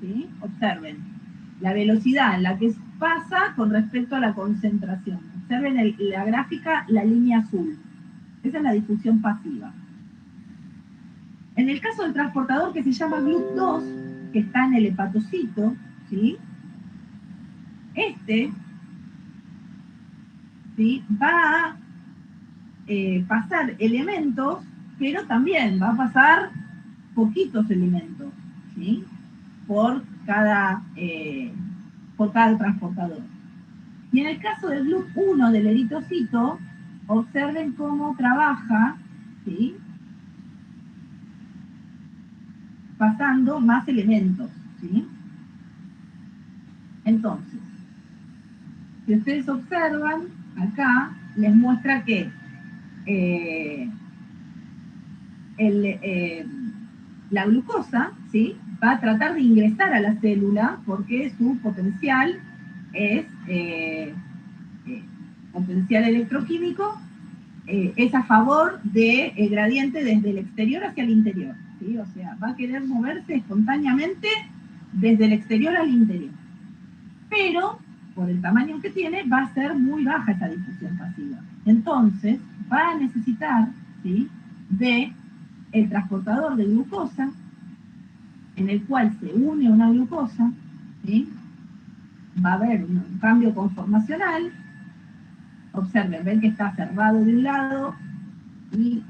¿sí? Observen la velocidad en la que pasa con respecto a la concentración. Observen la gráfica, la línea azul. Esa es la difusión pasiva. En el caso del transportador que se llama GLUT2, que está en el hepatocito, ¿sí? ¿Sí? Va a pasar elementos, pero también va a pasar poquitos elementos, ¿sí? Por cada transportador. Y en el caso del GLUT1 del eritrocito, observen cómo trabaja, ¿sí? Pasando más elementos, ¿sí? Entonces, si ustedes observan, acá les muestra que la glucosa, ¿sí? Va a tratar de ingresar a la célula porque su potencial es potencial electroquímico, es a favor del gradiente desde el exterior hacia el interior, ¿sí? O sea, va a querer moverse espontáneamente desde el exterior al interior. Pero, por el tamaño que tiene, va a ser muy baja esa difusión pasiva. Entonces, va a necesitar, ¿sí? de el transportador de glucosa, en el cual se une una glucosa, ¿sí? Va a haber un cambio conformacional. Observen, ven que está cerrado de un lado y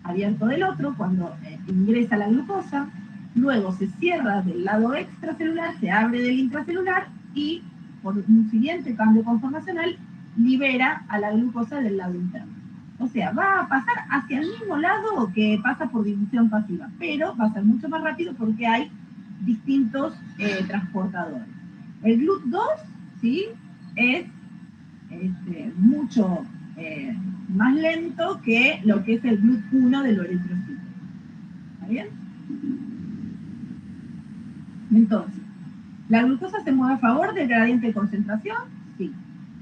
abierto del otro cuando ingresa la glucosa. Luego se cierra del lado extracelular, se abre del intracelular y por un siguiente cambio conformacional libera a la glucosa del lado interno. O sea, va a pasar hacia el mismo lado que pasa por difusión pasiva, pero va a ser mucho más rápido porque hay distintos transportadores. El GLUT2, ¿sí? Es mucho más lento que lo que es el GLUT1 de los eritrocitos. ¿Está bien? Entonces, ¿la glucosa se mueve a favor del gradiente de concentración? Sí.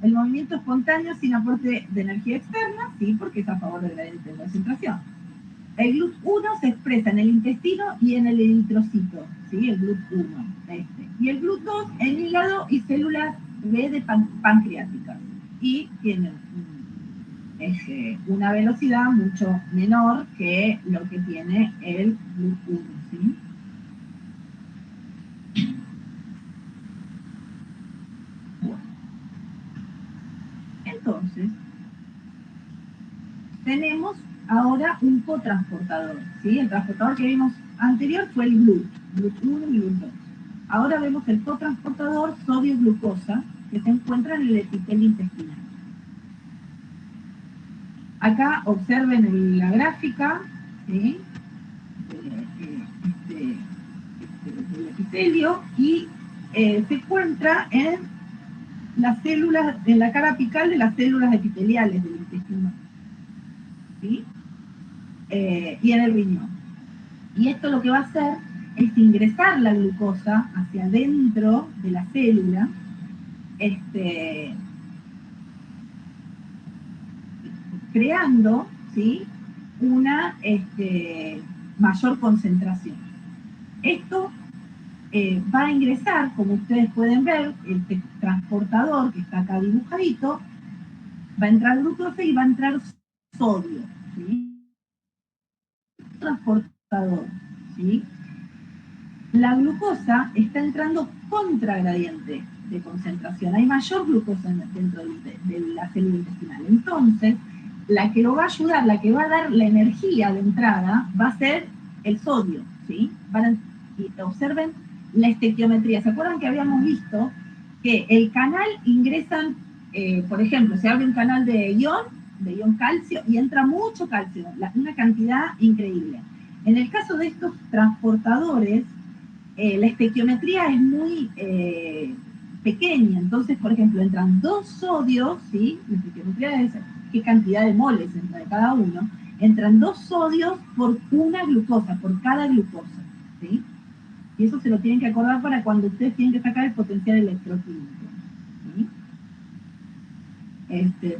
¿El movimiento espontáneo sin aporte de energía externa? Sí, porque es a favor del gradiente de concentración. El GLUT1 se expresa en el intestino y en el eritrocito, ¿sí? El GLUT1, Y el GLUT2 en hígado y células B pancreáticas. Y tiene una velocidad mucho menor que lo que tiene el GLUT1, ¿sí? Bueno. Entonces, tenemos ahora un cotransportador, ¿sí? El transportador que vimos anterior fue el GLUT1 y GLUT2. Ahora vemos el cotransportador sodio-glucosa que se encuentra en el epitelio intestinal. Acá observen la gráfica, ¿sí? Del epitelio, y se encuentra en las células, en la cara apical de las células epiteliales del intestino, ¿sí? Y en el riñón. Y esto lo que va a hacer es ingresar la glucosa hacia adentro de la célula, creando, ¿sí?, una mayor concentración. Esto va a ingresar, como ustedes pueden ver, este transportador que está acá dibujadito, va a entrar glucosa y va a entrar sodio, ¿sí? Transportador, ¿sí? La glucosa está entrando contra gradiente de concentración. Hay mayor glucosa dentro de la célula intestinal. Entonces, la que lo va a ayudar, la que va a dar la energía de entrada, va a ser el sodio, ¿sí? Y observen la estequiometría. ¿Se acuerdan que habíamos visto que el canal ingresan, por ejemplo, se abre un canal de ion calcio, y entra mucho calcio, una cantidad increíble? En el caso de estos transportadores, la estequiometría es muy pequeña. Entonces, por ejemplo, entran 2 sodios, ¿sí? La estequiometría es qué cantidad de moles entra de cada uno. Entran 2 sodios por una glucosa, por cada glucosa, ¿sí? Y eso se lo tienen que acordar para cuando ustedes tienen que sacar el potencial electroquímico, ¿sí?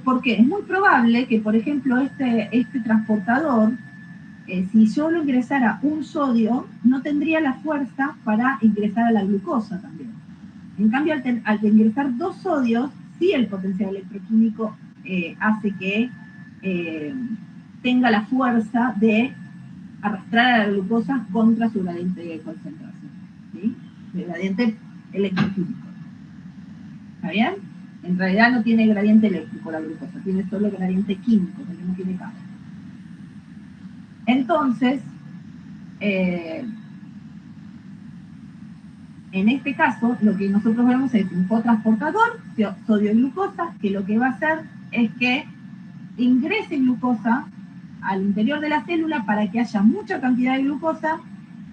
Porque es muy probable que, por ejemplo, este transportador, si yo lo ingresara un sodio, no tendría la fuerza para ingresar a la glucosa también. En cambio, al ingresar 2 sodios, sí, el potencial electroquímico hace que tenga la fuerza de arrastrar a la glucosa contra su gradiente de concentración, ¿sí? El gradiente electroquímico. ¿Está bien? En realidad no tiene gradiente eléctrico la glucosa, tiene solo gradiente químico, porque no tiene carga. Entonces, en este caso, lo que nosotros vemos es un cotransportador, sodio y glucosa, que lo que va a hacer es que ingrese glucosa al interior de la célula para que haya mucha cantidad de glucosa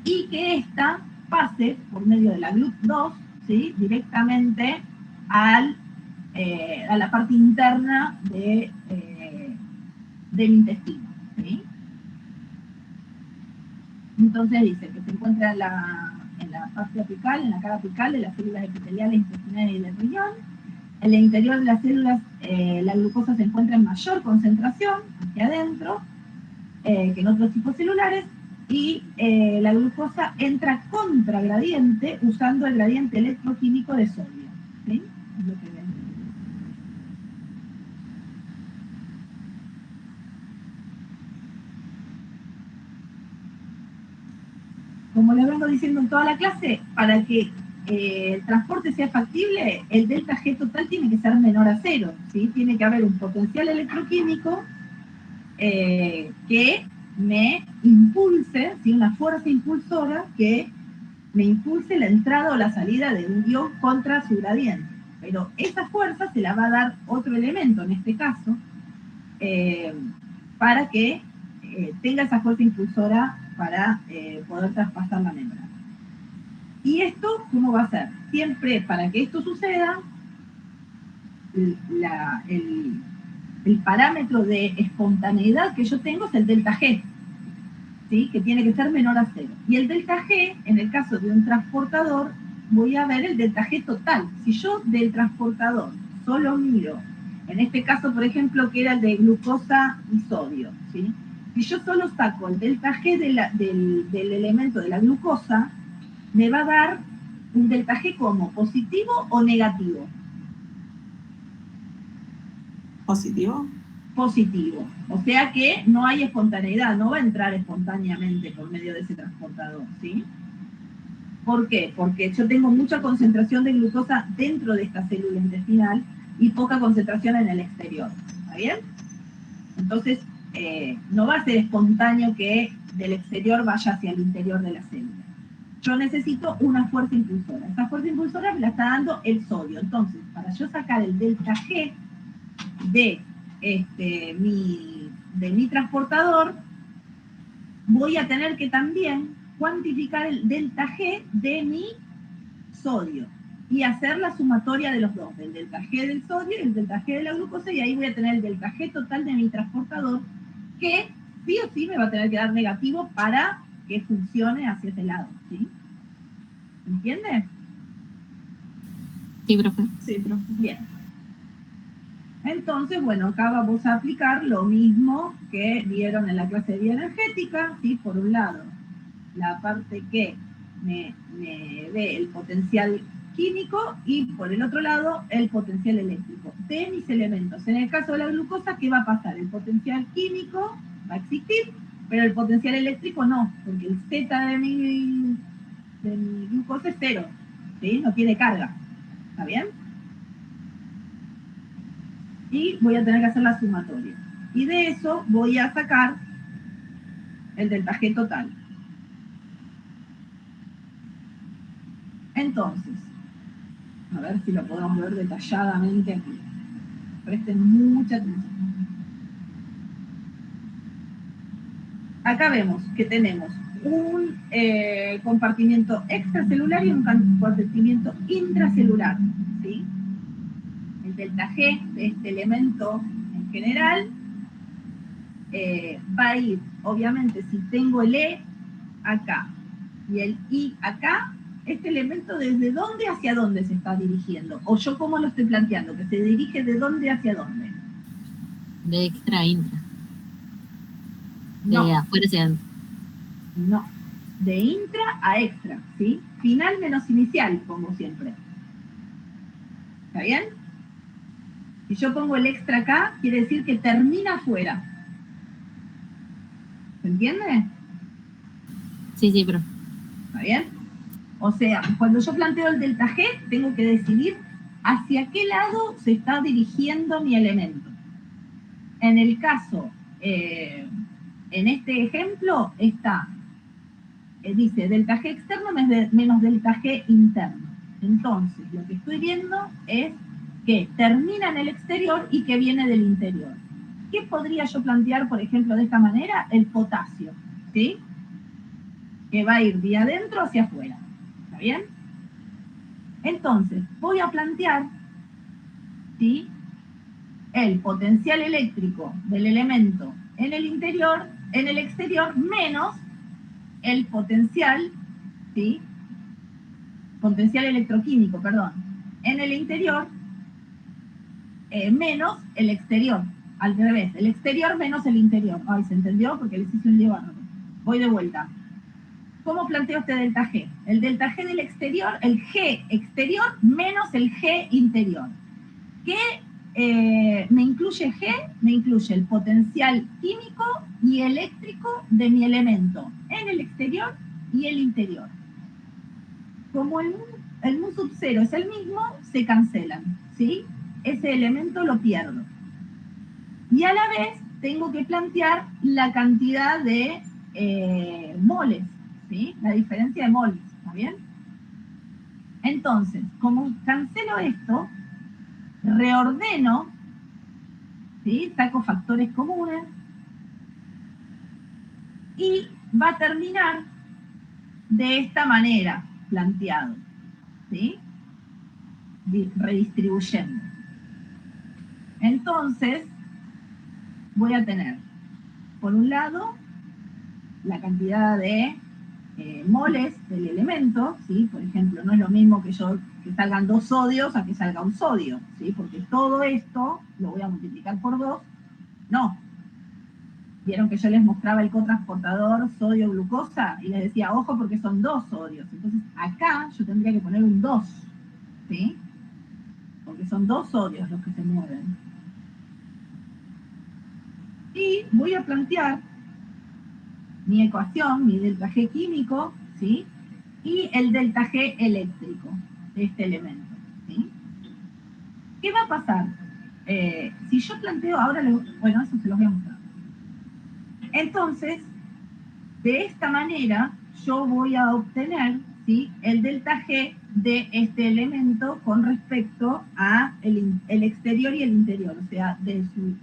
y que ésta pase por medio de la GLUT2, ¿sí?, directamente a la parte interna del intestino, ¿sí? Entonces dice que se encuentra en la parte apical, en la cara apical de las células epiteliales, intestinales y del riñón. En el interior de las células, la glucosa se encuentra en mayor concentración, hacia adentro, que en otros tipos celulares, y la glucosa entra contra gradiente usando el gradiente electroquímico de sodio, ¿sí? Es lo que ven. Como les vengo diciendo en toda la clase, para que el transporte sea factible, el delta G total tiene que ser menor a 0, ¿sí? Tiene que haber un potencial electroquímico que me impulse, ¿sí?, una fuerza impulsora que me impulse la entrada o la salida de un ion contra su gradiente. Pero esa fuerza se la va a dar otro elemento, en este caso, para que tenga esa fuerza impulsora para poder traspasar la membrana. ¿Y esto cómo va a ser? Siempre, para que esto suceda, el parámetro de espontaneidad que yo tengo es el delta G, ¿sí?, que tiene que ser menor a 0. Y el delta G, en el caso de un transportador, voy a ver el delta G total. Si yo del transportador solo miro, en este caso, por ejemplo, que era el de glucosa y sodio, ¿sí?, si yo solo saco el delta G del elemento de la glucosa, me va a dar un delta G como positivo o negativo. ¿Positivo? Positivo. O sea que no hay espontaneidad, no va a entrar espontáneamente por medio de ese transportador, ¿sí? ¿Por qué? Porque yo tengo mucha concentración de glucosa dentro de esta célula intestinal y poca concentración en el exterior. ¿Está bien? Entonces, no va a ser espontáneo que del exterior vaya hacia el interior de la célula. Yo necesito una fuerza impulsora. Esa fuerza impulsora me la está dando el sodio. Entonces, para yo sacar el delta G de mi de mi transportador, voy a tener que también cuantificar el delta G de mi sodio y hacer la sumatoria de los dos, del delta G del sodio y el delta G de la glucosa, y ahí voy a tener el delta G total de mi transportador, que sí o sí me va a tener que dar negativo para que funcione hacia ese lado, ¿sí? ¿Entiendes? Sí, profe. Sí, profe. Bien. Entonces, bueno, acá vamos a aplicar lo mismo que vieron en la clase de bioenergética, ¿sí? Por un lado, la parte que me dé el potencial químico y por el otro lado, el potencial eléctrico de mis elementos. En el caso de la glucosa, ¿qué va a pasar? El potencial químico va a existir, pero el potencial eléctrico no, porque el Z de mi glucosa es cero, ¿sí? No tiene carga. ¿Está bien? Y voy a tener que hacer la sumatoria. Y de eso voy a sacar el delta G total. Entonces, a ver si lo podemos ver detalladamente aquí. Presten mucha atención. Acá vemos que tenemos un compartimiento extracelular y un compartimiento intracelular, ¿sí? El delta G de este elemento en general va a ir, obviamente, si tengo el E acá y el I acá, este elemento desde dónde hacia dónde se está dirigiendo, o yo cómo lo estoy planteando, que se dirige de dónde hacia dónde. De extra a intra. De No, afuera hacia adentro. no, de intra a extra, ¿sí? Final menos inicial, como siempre. ¿Está bien? Si yo pongo el extra acá, quiere decir que termina afuera. ¿Se entiende? Sí, sí, profe. ¿Está bien? O sea, cuando yo planteo el delta G, tengo que decidir hacia qué lado se está dirigiendo mi elemento. En el caso, en este ejemplo, está, dice delta G externo menos delta G interno. Entonces, lo que estoy viendo es que termina en el exterior y que viene del interior. ¿Qué podría yo plantear, por ejemplo, de esta manera? El potasio, ¿sí? Que va a ir de adentro hacia afuera. ¿Está bien? Entonces, voy a plantear, ¿sí?, el potencial eléctrico del elemento en el interior, en el exterior, menos el potencial, ¿sí?, potencial electroquímico, perdón, en el interior, menos el exterior, al revés, el exterior menos el interior. Ay, ¿se entendió? Porque les hice un lío bárbaro. Voy de vuelta. ¿Cómo planteo este delta G? El delta G del exterior, el G exterior menos el G interior. ¿Qué me incluye G? Me incluye el potencial químico y eléctrico de mi elemento en el exterior y el interior. Como el mu sub 0 es el mismo, se cancelan, ¿sí? Ese elemento lo pierdo. Y a la vez tengo que plantear la cantidad de moles, ¿sí? La diferencia de moles, ¿está bien? Entonces, como cancelo esto, reordeno, ¿sí? Saco factores comunes y va a terminar de esta manera planteado, ¿sí? Redistribuyendo. Entonces, voy a tener, por un lado, la cantidad de moles del elemento, ¿sí? Por ejemplo, no es lo mismo que salgan 2 sodios a que salga un sodio, ¿sí? Porque todo esto lo voy a multiplicar por 2, no. Vieron que yo les mostraba el cotransportador sodio-glucosa y les decía, ojo, porque son 2 sodios. Entonces, acá yo tendría que poner un 2, ¿sí? Porque son 2 sodios los que se mueven. Y voy a plantear mi ecuación, mi delta G químico, ¿sí?, y el delta G eléctrico de este elemento, ¿sí? ¿Qué va a pasar? Si yo planteo ahora, bueno, eso se los voy a mostrar. Entonces, de esta manera, yo voy a obtener, ¿sí?, el delta G de este elemento con respecto a el exterior y el interior, o sea, de su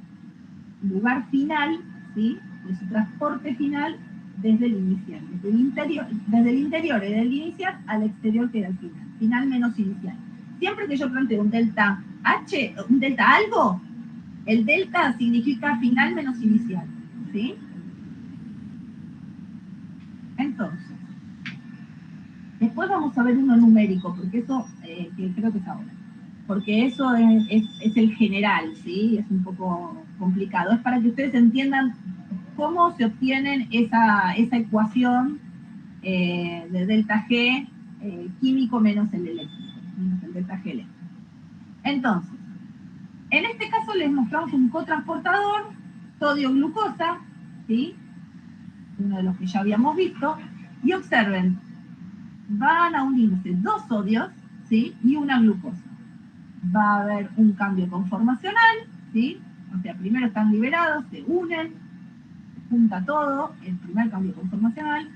lugar final, ¿sí? De su transporte final desde el inicial, desde el interior y del inicial al exterior queda el final, final menos inicial. Siempre que yo planteo un delta H, un delta algo, el delta significa final menos inicial, ¿sí? Entonces, después vamos a ver uno numérico, porque eso, que creo que es ahora, porque eso es el general, ¿sí? Es un poco complicado. Es para que ustedes entiendan cómo se obtienen esa ecuación de delta G químico menos el eléctrico, menos el delta G eléctrico. Entonces, en este caso les mostramos un cotransportador, sodio-glucosa, ¿sí? Uno de los que ya habíamos visto, y observen, van a unirse dos sodios, ¿sí? Y una glucosa. Va a haber un cambio conformacional, ¿sí? O sea, primero están liberados, se unen, se junta todo, el primer cambio conformacional.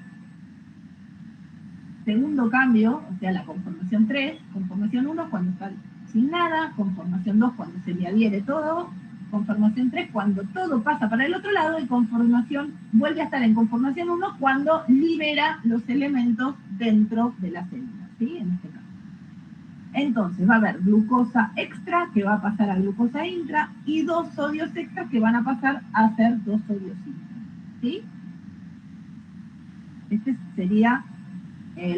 Segundo cambio, o sea, la conformación 3, conformación 1 cuando está sin nada, conformación 2 cuando se le adhiere todo, conformación 3 cuando todo pasa para el otro lado, y conformación vuelve a estar en conformación 1 cuando libera los elementos dentro de la célula, ¿sí? En este caso. Entonces va a haber glucosa extra que va a pasar a glucosa intra y dos sodios extra que van a pasar a ser dos sodios intra, ¿sí? Este sería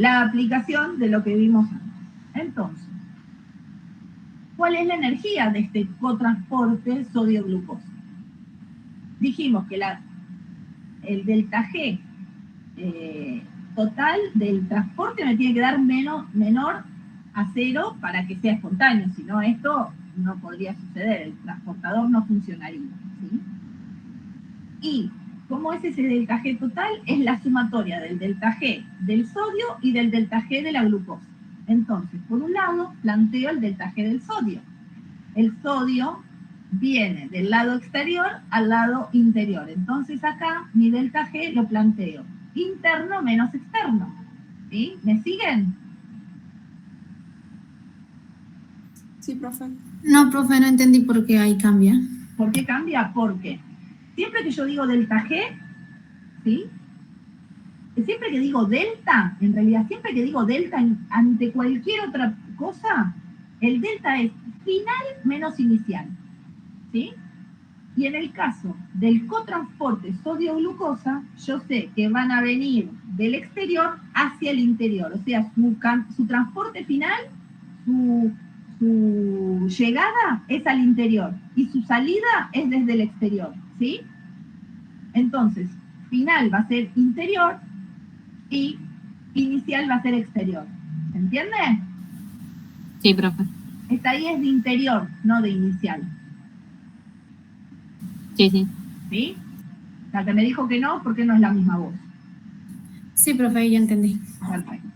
la aplicación de lo que vimos antes. Entonces, ¿cuál es la energía de este cotransporte sodio-glucosa? Dijimos que el delta G total del transporte me tiene que dar menor a 0 para que sea espontáneo, si no esto no podría suceder, el transportador no funcionaría, ¿sí? Y ¿cómo es ese delta G total? Es la sumatoria del delta G del sodio y del delta G de la glucosa. Entonces, por un lado, planteo el delta G del sodio. El sodio viene del lado exterior al lado interior. Entonces acá mi delta G lo planteo interno menos externo. ¿Sí? ¿Me siguen? Sí, profe. No, profe, no entendí por qué ahí cambia. ¿Por qué cambia? Porque siempre que yo digo delta G, ¿sí? Siempre que digo delta, en realidad, siempre que digo delta ante cualquier otra cosa, el delta es final menos inicial, ¿sí? Y en el caso del cotransporte sodio-glucosa, yo sé que van a venir del exterior hacia el interior, o sea, su transporte final, su llegada es al interior y su salida es desde el exterior, ¿sí? Entonces, final va a ser interior y inicial va a ser exterior. ¿Se entiende? Sí, profe. Esta ahí es de interior, no de inicial. Sí, sí. ¿Sí? La que me dijo que no, porque no es la misma voz. Sí, profe, ya entendí. Perfecto.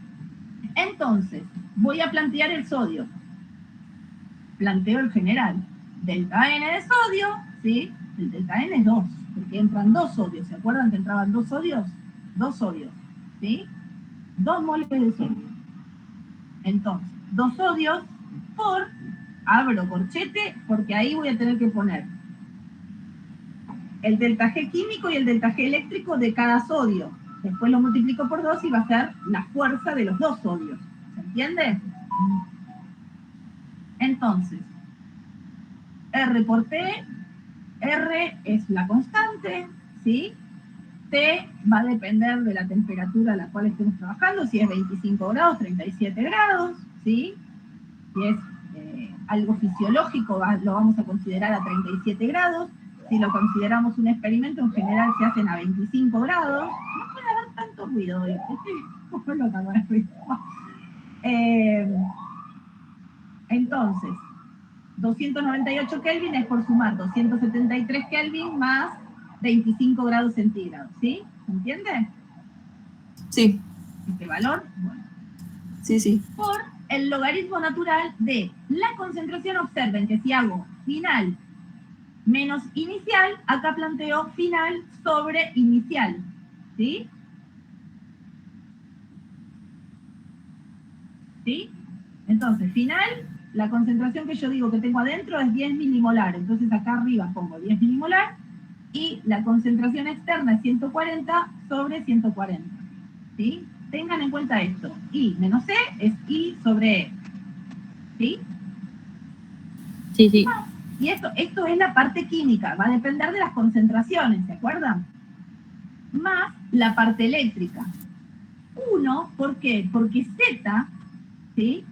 Entonces, voy a plantear el sodio. Planteo el general. Delta N de sodio, ¿sí? El delta N es 2, porque entran dos sodios. ¿Se acuerdan que entraban dos sodios? Dos sodios, ¿sí? 2 moles de sodio. Entonces, 2 sodios por, abro corchete, porque ahí voy a tener que poner el delta G químico y el delta G eléctrico de cada sodio. Después lo multiplico por 2 y va a ser la fuerza de los dos sodios. ¿Se entiende? Entonces, R por T, R es la constante, ¿sí? T va a depender de la temperatura a la cual estemos trabajando, si es 25 grados, 37 grados, ¿sí? Si es algo fisiológico, lo vamos a considerar a 37 grados. Si lo consideramos un experimento, en general se hacen a 25 grados. No puede haber tanto ruido hoy. Estoy loca con el ruido. Entonces, 298 Kelvin es por sumar 273 Kelvin más 25 grados centígrados, ¿sí? ¿Se entiende? Sí. Este valor, bueno. Sí, sí. Por el logaritmo natural de la concentración. Observen que si hago final menos inicial, acá planteo final sobre inicial, ¿sí? ¿Sí? Entonces, final, la concentración que yo digo que tengo adentro es 10 milimolar, entonces acá arriba pongo 10 milimolar, y la concentración externa es 140 sobre 140, ¿sí? Tengan en cuenta esto, I menos C es I sobre E, ¿sí? Sí, sí. Y esto es la parte química, va a depender de las concentraciones, ¿se acuerdan? Más la parte eléctrica. 1, ¿por qué? Porque Z, ¿sí?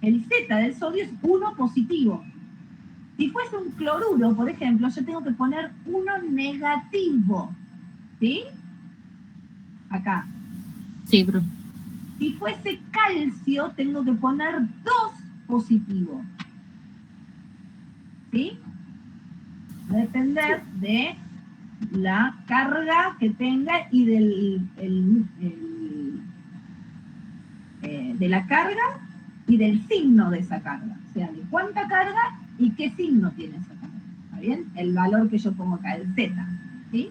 El Z del sodio es 1 positivo. Si fuese un cloruro, por ejemplo, yo tengo que poner 1 negativo, ¿sí? Acá. Sí, profe. Si fuese calcio, tengo que poner 2 positivo, ¿sí? Va a depender de la carga que tenga y de la carga y del signo de esa carga. O sea, de cuánta carga y qué signo tiene esa carga. ¿Está bien? El valor que yo pongo acá, el Z, ¿sí?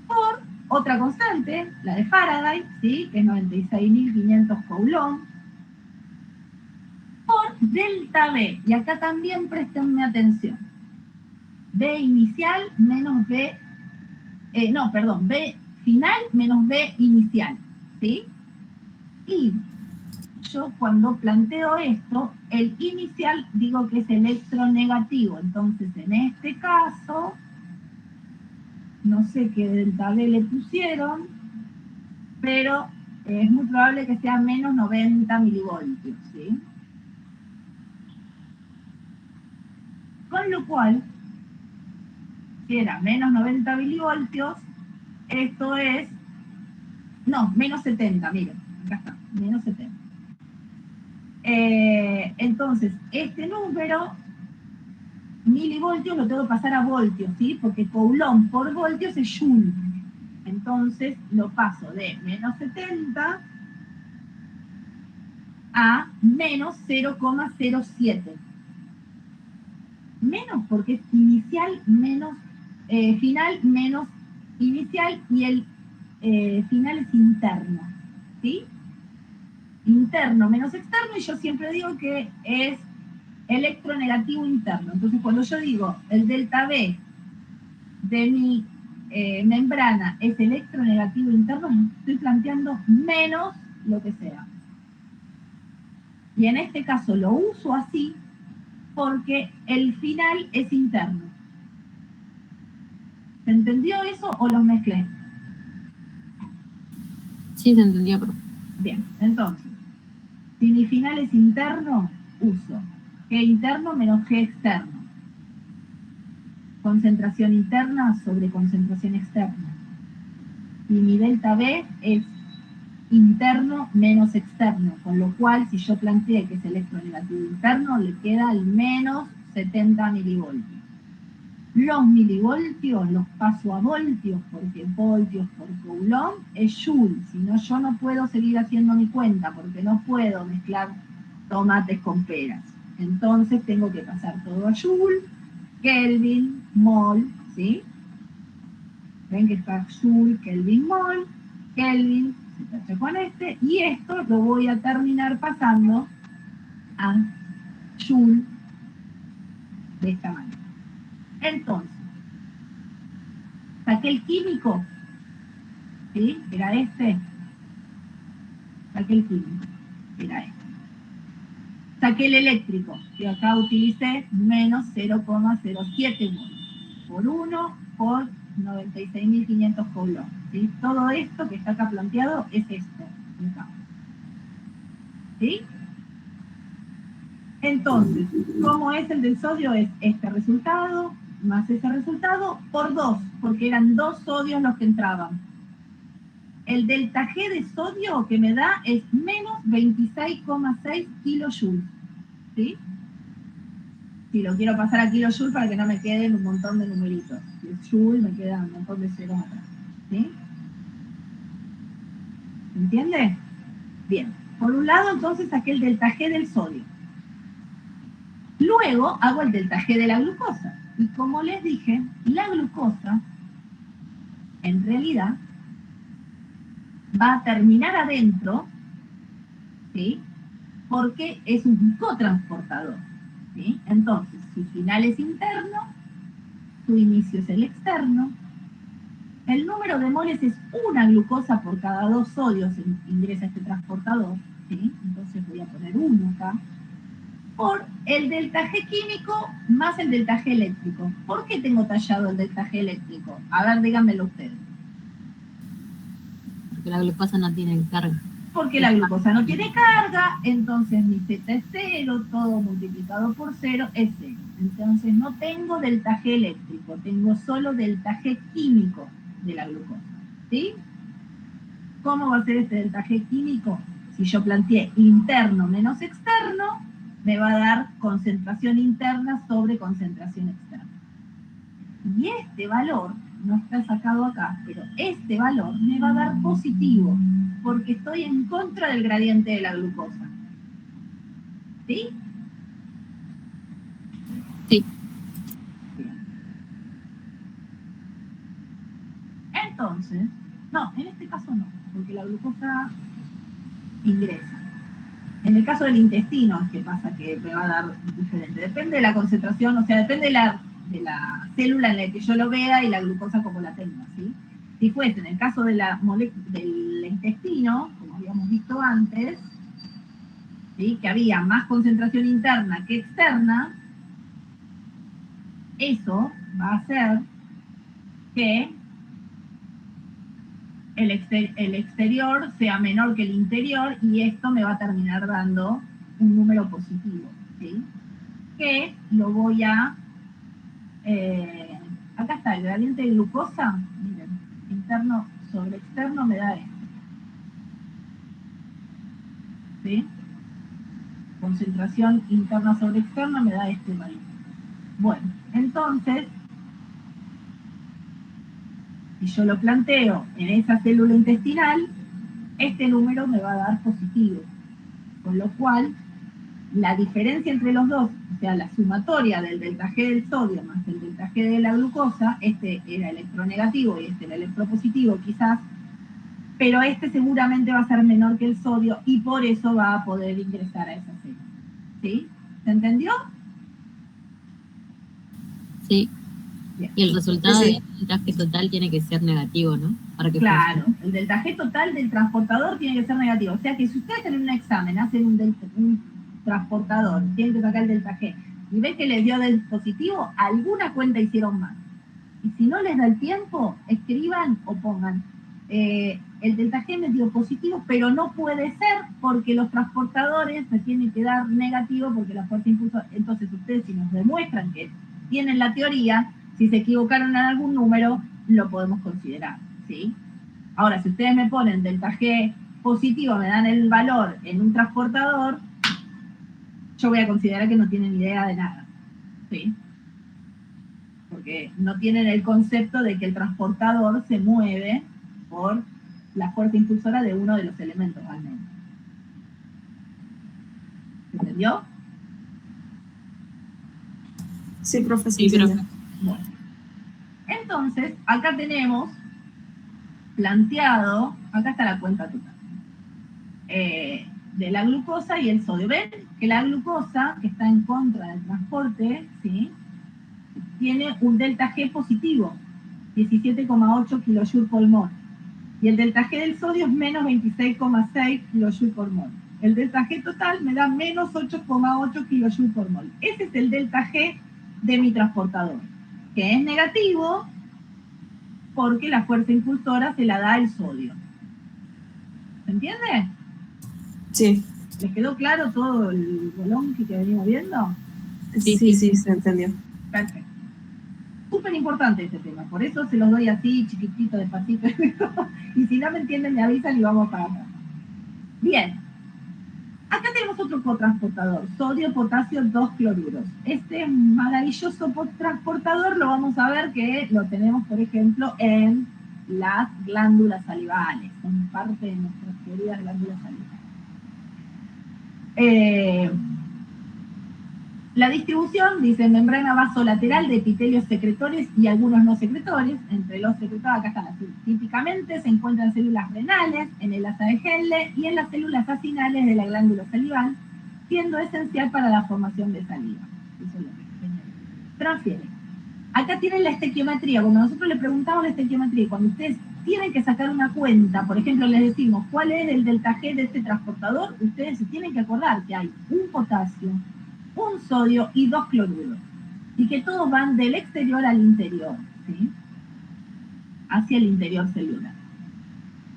Por otra constante, la de Faraday, ¿sí? Que es 96.500 Coulomb, por delta B. Y acá también prestenme atención. B inicial menos B, B final menos B inicial, ¿sí? Y yo cuando planteo esto, el inicial digo que es electronegativo, entonces en este caso, no sé qué delta B le pusieron, pero es muy probable que sea menos 90 milivoltios, ¿sí? Con lo cual, si era menos 90 milivoltios, esto es, no, menos 70, miren, acá está, menos 70. Entonces, este número, milivoltios, lo tengo que pasar a voltios, ¿sí? Porque Coulomb por voltios es Joule. Entonces, lo paso de menos 70 a menos 0,07. Menos porque es inicial menos, final menos inicial y el final es interno, ¿sí? Interno menos externo, y yo siempre digo que es electronegativo interno. Entonces, cuando yo digo el delta B de mi membrana es electronegativo interno, estoy planteando menos lo que sea. Y en este caso lo uso así porque el final es interno. ¿Se entendió eso o lo mezclé? Sí, se entendió, profe. Bien, entonces, si mi final es interno, uso G interno menos G externo. Concentración interna sobre concentración externa. Y mi delta B es interno menos externo, con lo cual si yo planteé que es electronegativo interno, le queda el menos 70 milivoltios. Los milivoltios los paso a voltios, porque voltios por Coulomb es Joule, si no yo no puedo seguir haciendo mi cuenta, porque no puedo mezclar tomates con peras. Entonces tengo que pasar todo a Joule, Kelvin, mol, ¿sí? Ven que está Joule, Kelvin, mol, Kelvin, se tacha con este, y esto lo voy a terminar pasando a Joule de esta manera. Entonces, saqué el químico, ¿sí? Era este. Saqué el químico, era este. Saqué el eléctrico, y acá utilicé menos 0,07 volts por 1 por 96.500 Coulomb, ¿sí? Todo esto que está acá planteado es esto, ¿sí? Entonces, ¿cómo es el del sodio? Es este resultado más ese resultado por 2, porque eran 2 sodios los que entraban. El delta G de sodio que me da es menos 26,6 kilojoules, ¿sí? Si lo quiero pasar a kilojoules para que no me queden un montón de numeritos. Si es joule me queda un montón de ceros atrás, ¿sí? ¿Se entiende? Bien. Por un lado, entonces, saqué el delta G del sodio. Luego hago el delta G de la glucosa. Y como les dije, la glucosa, en realidad, va a terminar adentro, ¿sí? Porque es un cotransportador, ¿sí? Entonces, su final es interno, tu inicio es el externo, el número de moles es una glucosa por cada 2 sodios ingresa este transportador, ¿sí? Entonces voy a poner 1 acá, por el delta G químico más el delta G eléctrico. ¿Por qué tengo tallado el delta G eléctrico? A ver, díganmelo ustedes. Porque la glucosa no tiene carga. Porque la glucosa no tiene carga, entonces mi Z es 0, todo multiplicado por 0 es 0. Entonces no tengo delta G eléctrico, tengo solo delta G químico de la glucosa, ¿sí? ¿Cómo va a ser este delta G químico? Si yo planteé interno menos externo, me va a dar concentración interna sobre concentración externa. Y este valor, no está sacado acá, pero este valor me va a dar positivo, porque estoy en contra del gradiente de la glucosa. ¿Sí? Sí. Entonces, no, en este caso no, porque la glucosa ingresa. En el caso del intestino es que pasa que me va a dar diferente. Depende de la concentración, o sea, depende de la célula en la que yo lo vea y la glucosa como la tenga, ¿sí? Si fuese en el caso de del intestino, como habíamos visto antes, ¿sí? Que había más concentración interna que externa, eso va a hacer que el exterior sea menor que el interior y esto me va a terminar dando un número positivo, ¿sí? Que lo voy a... acá está, el gradiente de glucosa, miren, interno sobre externo me da esto, ¿sí? Concentración interna sobre externa me da este valor. Bueno, entonces, si yo lo planteo en esa célula intestinal, este número me va a dar positivo, con lo cual la diferencia entre los dos, o sea, la sumatoria del delta G del sodio más el delta G de la glucosa, este era electronegativo y este era electropositivo quizás, pero este seguramente va a ser menor que el sodio y por eso va a poder ingresar a esa célula. ¿Sí? ¿Se entendió? Sí. Bien. Y el resultado Sí. del voltaje total tiene que ser negativo, ¿no? Para que Claro, funcione. el delta G total del transportador tiene que ser negativo. O sea que si ustedes en un examen hacen un transportador, tienen que sacar el delta G, y ven que les dio del positivo, alguna cuenta hicieron mal. Y si no les da el tiempo, escriban o pongan, el delta G me dio positivo, pero no puede ser porque los transportadores me tienen que dar negativo porque la fuerza impulsora. Entonces ustedes si nos demuestran que tienen la teoría, si se equivocaron en algún número, lo podemos considerar, ¿sí? Ahora, si ustedes me ponen delta G positivo, me dan el valor en un transportador, yo voy a considerar que no tienen idea de nada, ¿sí? Porque no tienen el concepto de que el transportador se mueve por la fuerza impulsora de uno de los elementos al menos. ¿Entendió? Sí, profe, Sí, sí, profe. Bueno. Entonces, acá tenemos planteado, acá está la cuenta total, de la glucosa y el sodio. ¿Ven? Que la glucosa, que está en contra del transporte, ¿sí? Tiene un delta G positivo, 17,8 kJ por mol. Y el delta G del sodio es menos 26,6 kJ por mol. El delta G total me da menos 8,8 kJ por mol. Ese es el delta G de mi transportador, que es negativo porque la fuerza impulsora se la da el sodio. ¿Se entiende? Sí. ¿Les quedó claro todo el bolón que venimos viendo? Sí, se entendió. Perfecto. Súper importante este tema, por eso se los doy así, chiquitito, despacito, y si no me entienden me avisan y vamos para acá. Bien, acá tenemos otro cotransportador, sodio, potasio, 2 cloruros. Este maravilloso transportador lo vamos a ver que lo tenemos, por ejemplo, en las glándulas salivales, son parte de nuestras queridas glándulas salivales. La distribución, dice, membrana vasolateral de epitelios secretores y algunos no secretores. Entre los secretores, acá están las típicamente, se encuentran células renales, en el asa de Henle y en las células acinales de la glándula salival, siendo esencial para la formación de saliva. Eso es lo que transfiere. Acá tienen la estequiometría. Cuando nosotros le preguntamos la estequiometría, y cuando ustedes tienen que sacar una cuenta, por ejemplo, les decimos cuál es el delta G de este transportador, ustedes se tienen que acordar que hay un potasio, un sodio y 2 cloruros. Y que todos van del exterior al interior, ¿sí? Hacia el interior celular.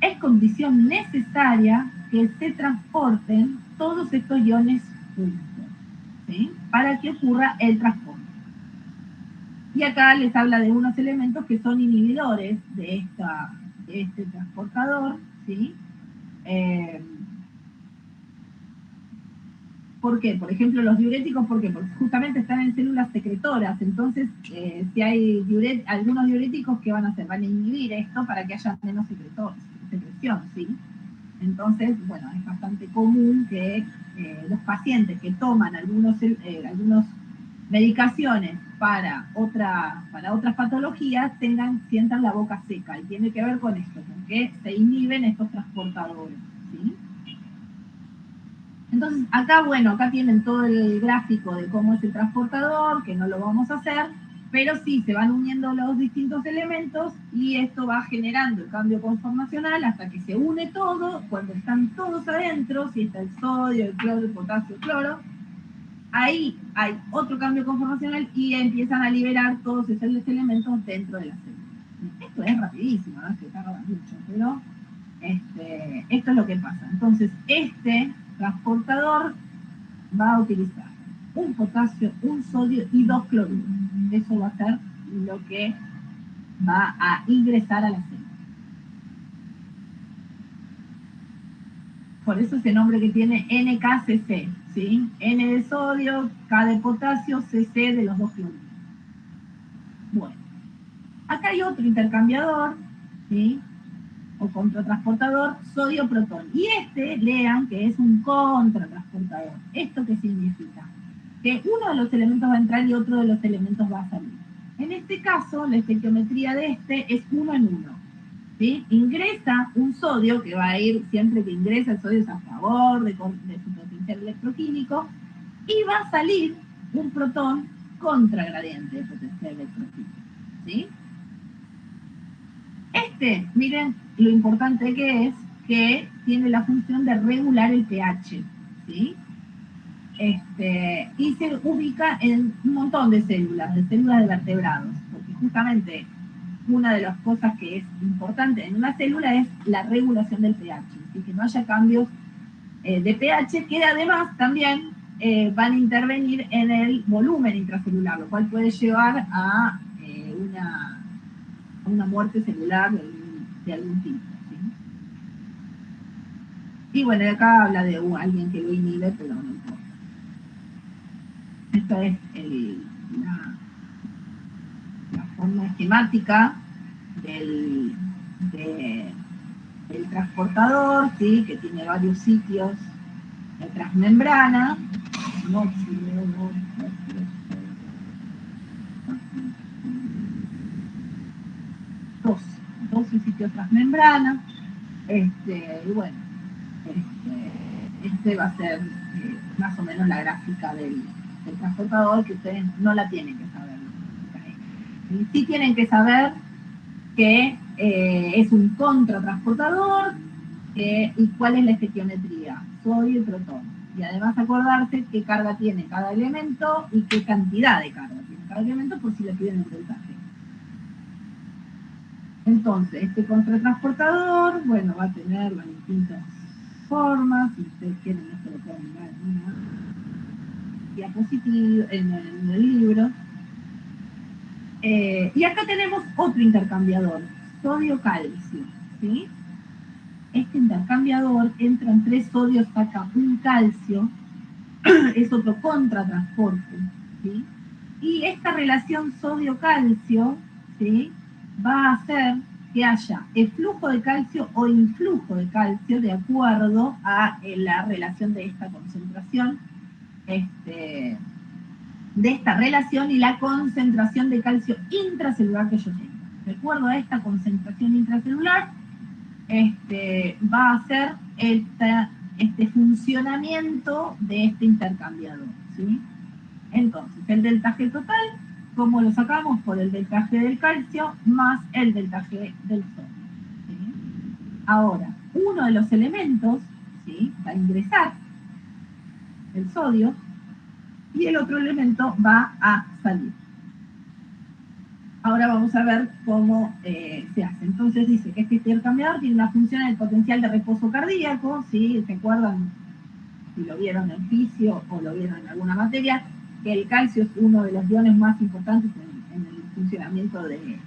Es condición necesaria que se transporten todos estos iones juntos, ¿sí? Para que ocurra el transporte. Y acá les habla de unos elementos que son inhibidores de este transportador, ¿sí? ¿Por qué? Por ejemplo, los diuréticos, ¿por qué? Porque justamente están en células secretoras, entonces si hay algunos diuréticos, ¿qué van a hacer? Van a inhibir esto para que haya menos secreción, ¿sí? Entonces, bueno, es bastante común que los pacientes que toman algunos medicaciones para otras patologías sientan la boca seca, y tiene que ver con esto, con que se inhiben estos transportadores, ¿sí? Entonces, acá, bueno, acá tienen todo el gráfico de cómo es el transportador, que no lo vamos a hacer, pero sí, se van uniendo los distintos elementos y esto va generando el cambio conformacional hasta que se une todo. Cuando están todos adentro, si está el sodio, el cloro, el potasio, el cloro, ahí hay otro cambio conformacional y empiezan a liberar todos esos elementos dentro de la célula. Esto es rapidísimo, no es que tarda mucho, pero esto es lo que pasa. Entonces, este transportador va a utilizar un potasio, un sodio y 2 cloruros. Eso va a ser lo que va a ingresar a la célula. Por eso ese nombre que tiene NKCC, ¿sí? N de sodio, K de potasio, CC de los 2 cloruros. Bueno, acá hay otro intercambiador, ¿sí? O contratransportador, sodio-protón. Y lean que es un contratransportador. ¿Esto qué significa? Que uno de los elementos va a entrar y otro de los elementos va a salir. En este caso, la estequiometría de es 1 en 1. ¿Sí? Ingresa un sodio, que va a ir, siempre que ingresa el sodio es a favor de su potencial electroquímico, y va a salir un protón contra gradiente de potencial electroquímico. ¿Sí? Miren lo importante que es, que tiene la función de regular el pH, ¿sí? Y se ubica en un montón de células de vertebrados, porque justamente una de las cosas que es importante en una célula es la regulación del pH, ¿sí? Que no haya cambios de pH, que además también van a intervenir en el volumen intracelular, lo cual puede llevar a una muerte celular de algún tipo, ¿sí? Y bueno, acá habla de alguien que lo inhibe, pero no importa. Esta es la forma esquemática del transportador, ¿sí? Que tiene varios sitios de transmembrana. Dos sitios transmembrana. Y bueno, va a ser más o menos la gráfica del transportador, que ustedes no la tienen que saber. Y sí tienen que saber que es un contratransportador y cuál es la estequiometría, sodio y protón. Y además acordarse qué carga tiene cada elemento y qué cantidad de carga tiene cada elemento, por si le piden el voltaje. Entonces, este contratransportador, bueno, va a tener las distintas formas. Si ustedes quieren, esto lo pueden mirar en una diapositiva, en el libro. Y acá tenemos otro intercambiador, sodio-calcio, ¿sí? Este intercambiador entra en 3 sodios, saca un calcio, es otro contratransporte, ¿sí? Y esta relación sodio-calcio, ¿sí? Va a hacer que haya eflujo de calcio o influjo de calcio de acuerdo a la relación de esta concentración, de esta relación y la concentración de calcio intracelular que yo tengo. De acuerdo a esta concentración intracelular, va a hacer este funcionamiento de este intercambiador, ¿sí? Entonces, el delta G total ¿Cómo lo sacamos? Por el delta G del calcio más el delta G del sodio. ¿Sí? Ahora, uno de los elementos, ¿sí?, va a ingresar el sodio y el otro elemento va a salir. Ahora vamos a ver cómo se hace. Entonces dice que este intercambiador tiene una función en el potencial de reposo cardíaco, ¿sí? ¿Recuerdan, si lo vieron en fisio o lo vieron en alguna materia, que el calcio es uno de los iones más importantes en el funcionamiento del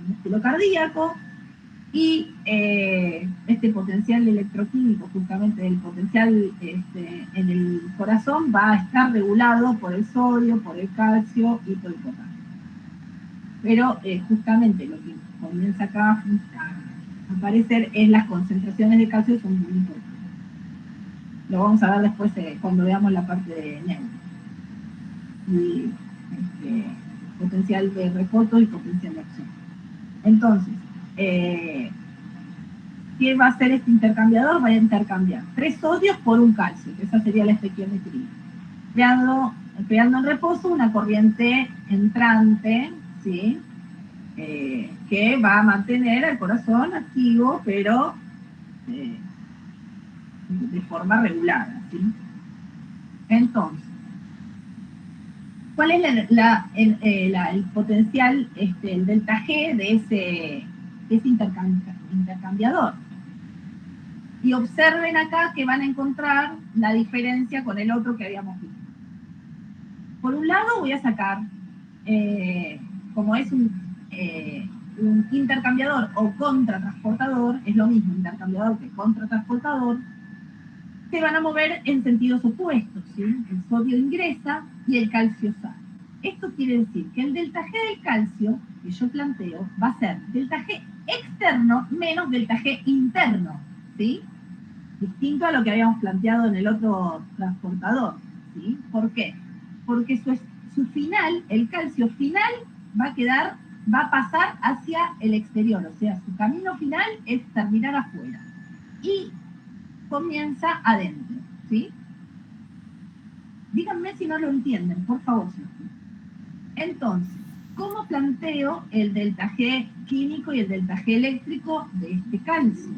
músculo cardíaco? Y este potencial electroquímico, justamente el potencial en el corazón, va a estar regulado por el sodio, por el calcio y por el potasio. Pero justamente lo que comienza acá a aparecer es las concentraciones de calcio son muy importantes. Lo vamos a ver después cuando veamos la parte de neuro. Y potencial de repoto y potencial de acción. Entonces, ¿qué va a hacer este intercambiador? Va a intercambiar 3 sodios por un calcio, que esa sería la estequiometría. Creando en reposo una corriente entrante, ¿sí?, que va a mantener el corazón activo, pero de forma regulada, ¿sí? Entonces, ¿cuál es el potencial, el delta G de ese intercambiador? Y observen acá que van a encontrar la diferencia con el otro que habíamos visto. Por un lado voy a sacar, como es un intercambiador o contratransportador, es lo mismo intercambiador que contratransportador, se van a mover en sentidos opuestos, ¿sí? El sodio ingresa y el calcio sale. Esto quiere decir que el delta G del calcio, que yo planteo, va a ser delta G externo menos delta G interno, ¿sí? Distinto a lo que habíamos planteado en el otro transportador, ¿sí? ¿Por qué? Porque su final, el calcio final, va a pasar hacia el exterior, o sea, su camino final es terminar afuera. Y comienza adentro, ¿sí? Díganme si no lo entienden, por favor. Entonces, ¿cómo planteo el delta G químico y el delta G eléctrico de este calcio?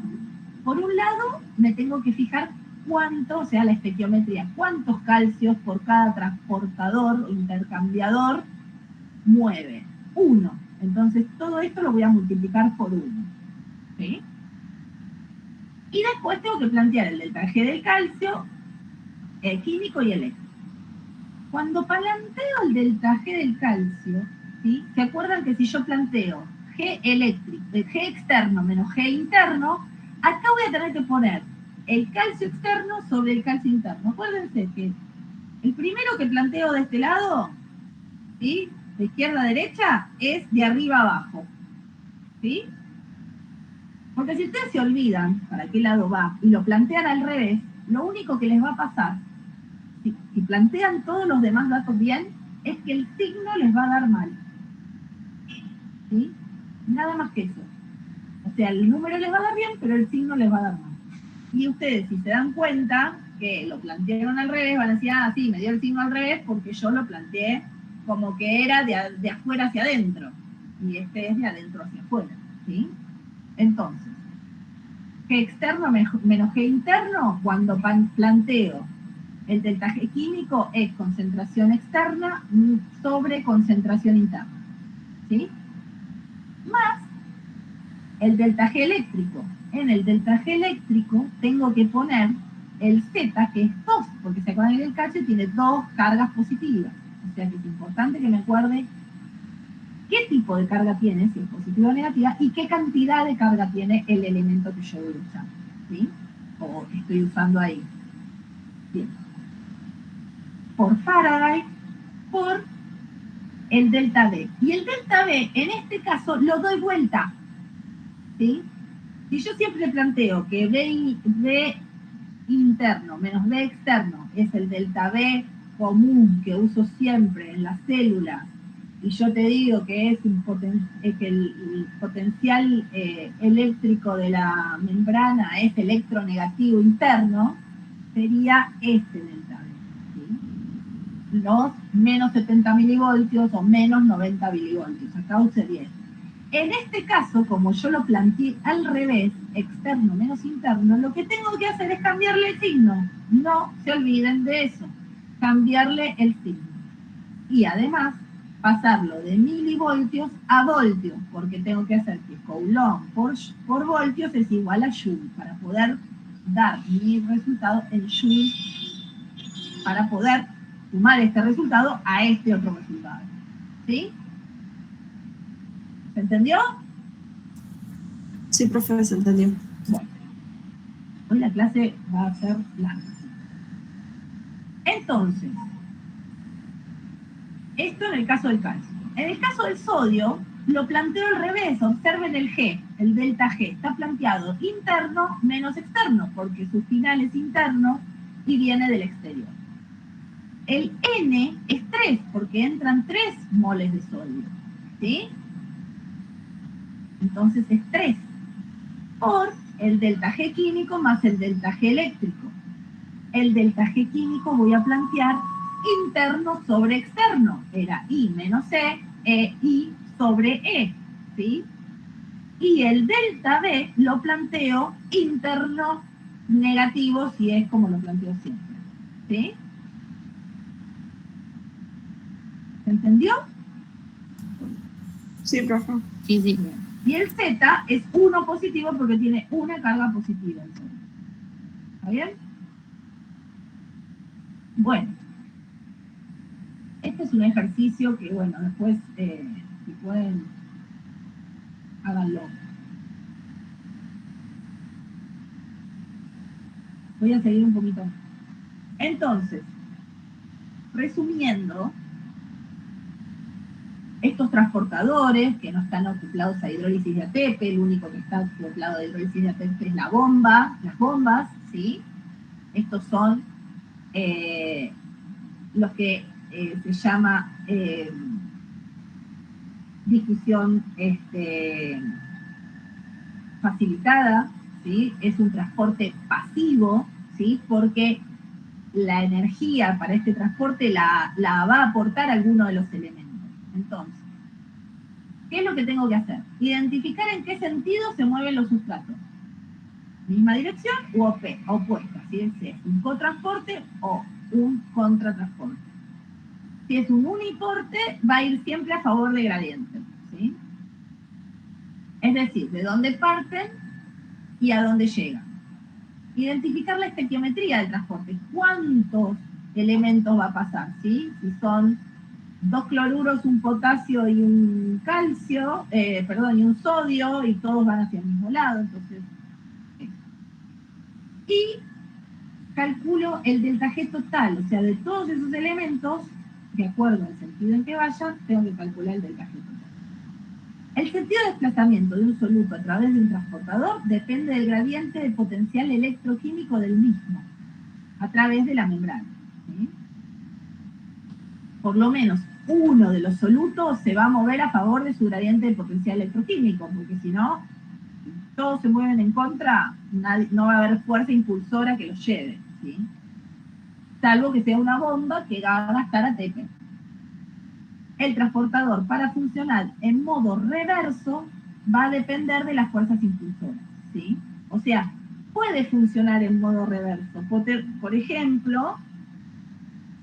Por un lado, me tengo que fijar cuánto, o sea, la estequiometría, cuántos calcios por cada transportador o intercambiador mueve. 1. Entonces, todo esto lo voy a multiplicar por 1. ¿Sí? Y después tengo que plantear el delta G del calcio, químico y eléctrico. Cuando planteo el delta G del calcio, ¿sí?, ¿se acuerdan que si yo planteo G eléctrico, G externo menos G interno, acá voy a tener que poner el calcio externo sobre el calcio interno? Acuérdense que el primero que planteo de este lado, ¿sí?, de izquierda a derecha, es de arriba a abajo, ¿sí? Porque si ustedes se olvidan para qué lado va y lo plantean al revés, lo único que les va a pasar, si plantean todos los demás datos bien, es que el signo les va a dar mal, ¿sí? Nada más que eso. O sea, el número les va a dar bien, pero el signo les va a dar mal. Y ustedes, si se dan cuenta que lo plantearon al revés, van a decir, ah, sí, me dio el signo al revés porque yo lo planteé como que era de afuera hacia adentro. Y este es de adentro hacia afuera, ¿sí? Entonces, G externo menos G interno, cuando planteo el delta G químico, es concentración externa sobre concentración interna, ¿sí? Más el delta G eléctrico. En el delta G eléctrico tengo que poner el Z, que es 2, porque se acuerdan que el calcio tiene 2 cargas positivas. O sea que es importante que me acuerde qué tipo de carga tiene, si es positiva o negativa, y qué cantidad de carga tiene el elemento que yo voy a usar, ¿sí? O estoy usando ahí. Bien. Por Faraday, por el delta B. Y el delta B, en este caso, lo doy vuelta, ¿sí? Si yo siempre planteo que B interno menos B externo es el delta B común que uso siempre en las células, y yo te digo que es que el potencial eléctrico de la membrana es electronegativo interno, sería este delta B, ¿sí? los menos 70 milivoltios o menos 90 milivoltios. Acá use bien. En este caso, como yo lo planteé al revés, externo menos interno, lo que tengo que hacer es cambiarle el signo. No se olviden de eso. Cambiarle el signo. Y además, pasarlo de milivoltios a voltios, porque tengo que hacer que Coulomb por voltios es igual a Joule, para poder dar mi resultado en Joule, para poder sumar este resultado a este otro resultado. ¿Sí? ¿Se entendió? Sí, profe, se entendió. Bueno, hoy la clase va a ser larga. Entonces, esto en el caso del calcio. En el caso del sodio, lo planteo al revés. Observen el G, el delta G. Está planteado interno menos externo, porque su final es interno y viene del exterior. El N es 3, porque entran 3 moles de sodio. ¿Sí? Entonces es 3 por el delta G químico más el delta G eléctrico. El delta G químico voy a plantear interno sobre externo. Era I menos E, I sobre E. ¿Sí? Y el delta B lo planteo interno negativo, si es como lo planteo siempre. ¿Sí? ¿Se entendió? Sí, profe. Sí, sí. Bien. Y el Z es 1 positivo porque tiene una carga positiva. ¿Está bien? Bueno. Este es un ejercicio que, bueno, después, si pueden, háganlo. Voy a seguir un poquito más. Entonces, resumiendo, estos transportadores que no están acoplados a hidrólisis de ATP, el único que está acoplado a hidrólisis de ATP es la bomba, las bombas, ¿sí? Estos son los que se llama difusión facilitada, ¿sí? Es un transporte pasivo, ¿sí? Porque la energía para este transporte la va a aportar alguno de los elementos. Entonces, ¿qué es lo que tengo que hacer? Identificar en qué sentido se mueven los sustratos. Misma dirección u opuesta, si es un cotransporte o un contratransporte. Si es un uniporte, va a ir siempre a favor de gradiente, ¿sí? Es decir, de dónde parten y a dónde llegan. Identificar la estequiometría del transporte. ¿Cuántos elementos va a pasar? ¿Sí? Si son 2 cloruros, un potasio y un calcio, y un sodio, y todos van hacia el mismo lado, entonces. Y calculo el delta G total, o sea, de todos esos elementos, de acuerdo al sentido en que vayan, tengo que calcular el delta G total. El sentido de desplazamiento de un soluto a través de un transportador depende del gradiente de potencial electroquímico del mismo, a través de la membrana. ¿Sí? Por lo menos uno de los solutos se va a mover a favor de su gradiente de potencial electroquímico, porque si no, todos se mueven en contra, no va a haber fuerza impulsora que los lleve, ¿sí? Salvo que sea una bomba que va a gastar ATP. El transportador, para funcionar en modo reverso, va a depender de las fuerzas impulsoras, ¿sí? O sea, puede funcionar en modo reverso. Por ejemplo,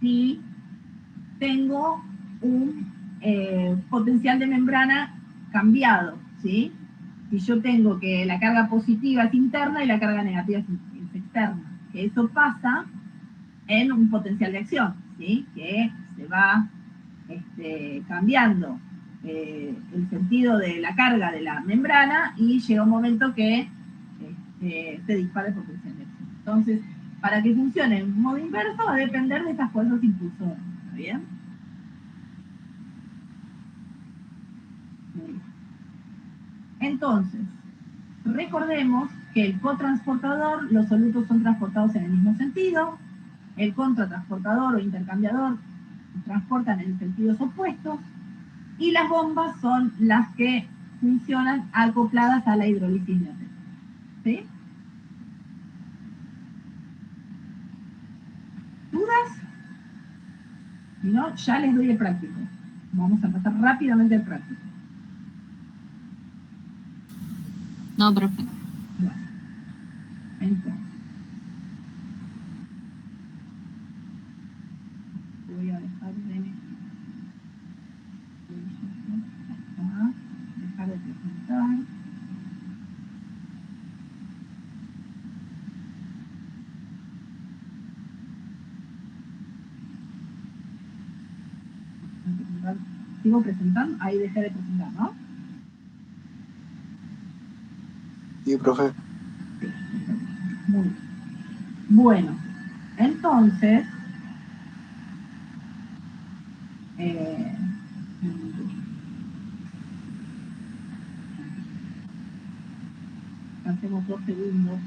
si tengo un potencial de membrana cambiado, ¿sí? Si yo tengo que la carga positiva es interna y la carga negativa es externa, que eso pasa en un potencial de acción, ¿sí? Que se va cambiando el sentido de la carga de la membrana y llega un momento que se dispara el potencial de acción. Entonces, para que funcione en modo inverso va a depender de estas fuerzas impulsoras, ¿está bien? Entonces, recordemos que el cotransportador, los solutos son transportados en el mismo sentido, el contratransportador o intercambiador transportan en sentidos opuestos, y las bombas son las que funcionan acopladas a la hidrólisis de ATP. ¿Sí? ¿Dudas? Si no, ya les doy el práctico. Vamos a pasar rápidamente al práctico. No, profe. Bueno, entonces, voy a dejar de presentar. Sigo presentando, ahí dejé de presentar, ¿no? Sí, profe. Muy bien. Bueno, entonces, hacemos 2 segundos.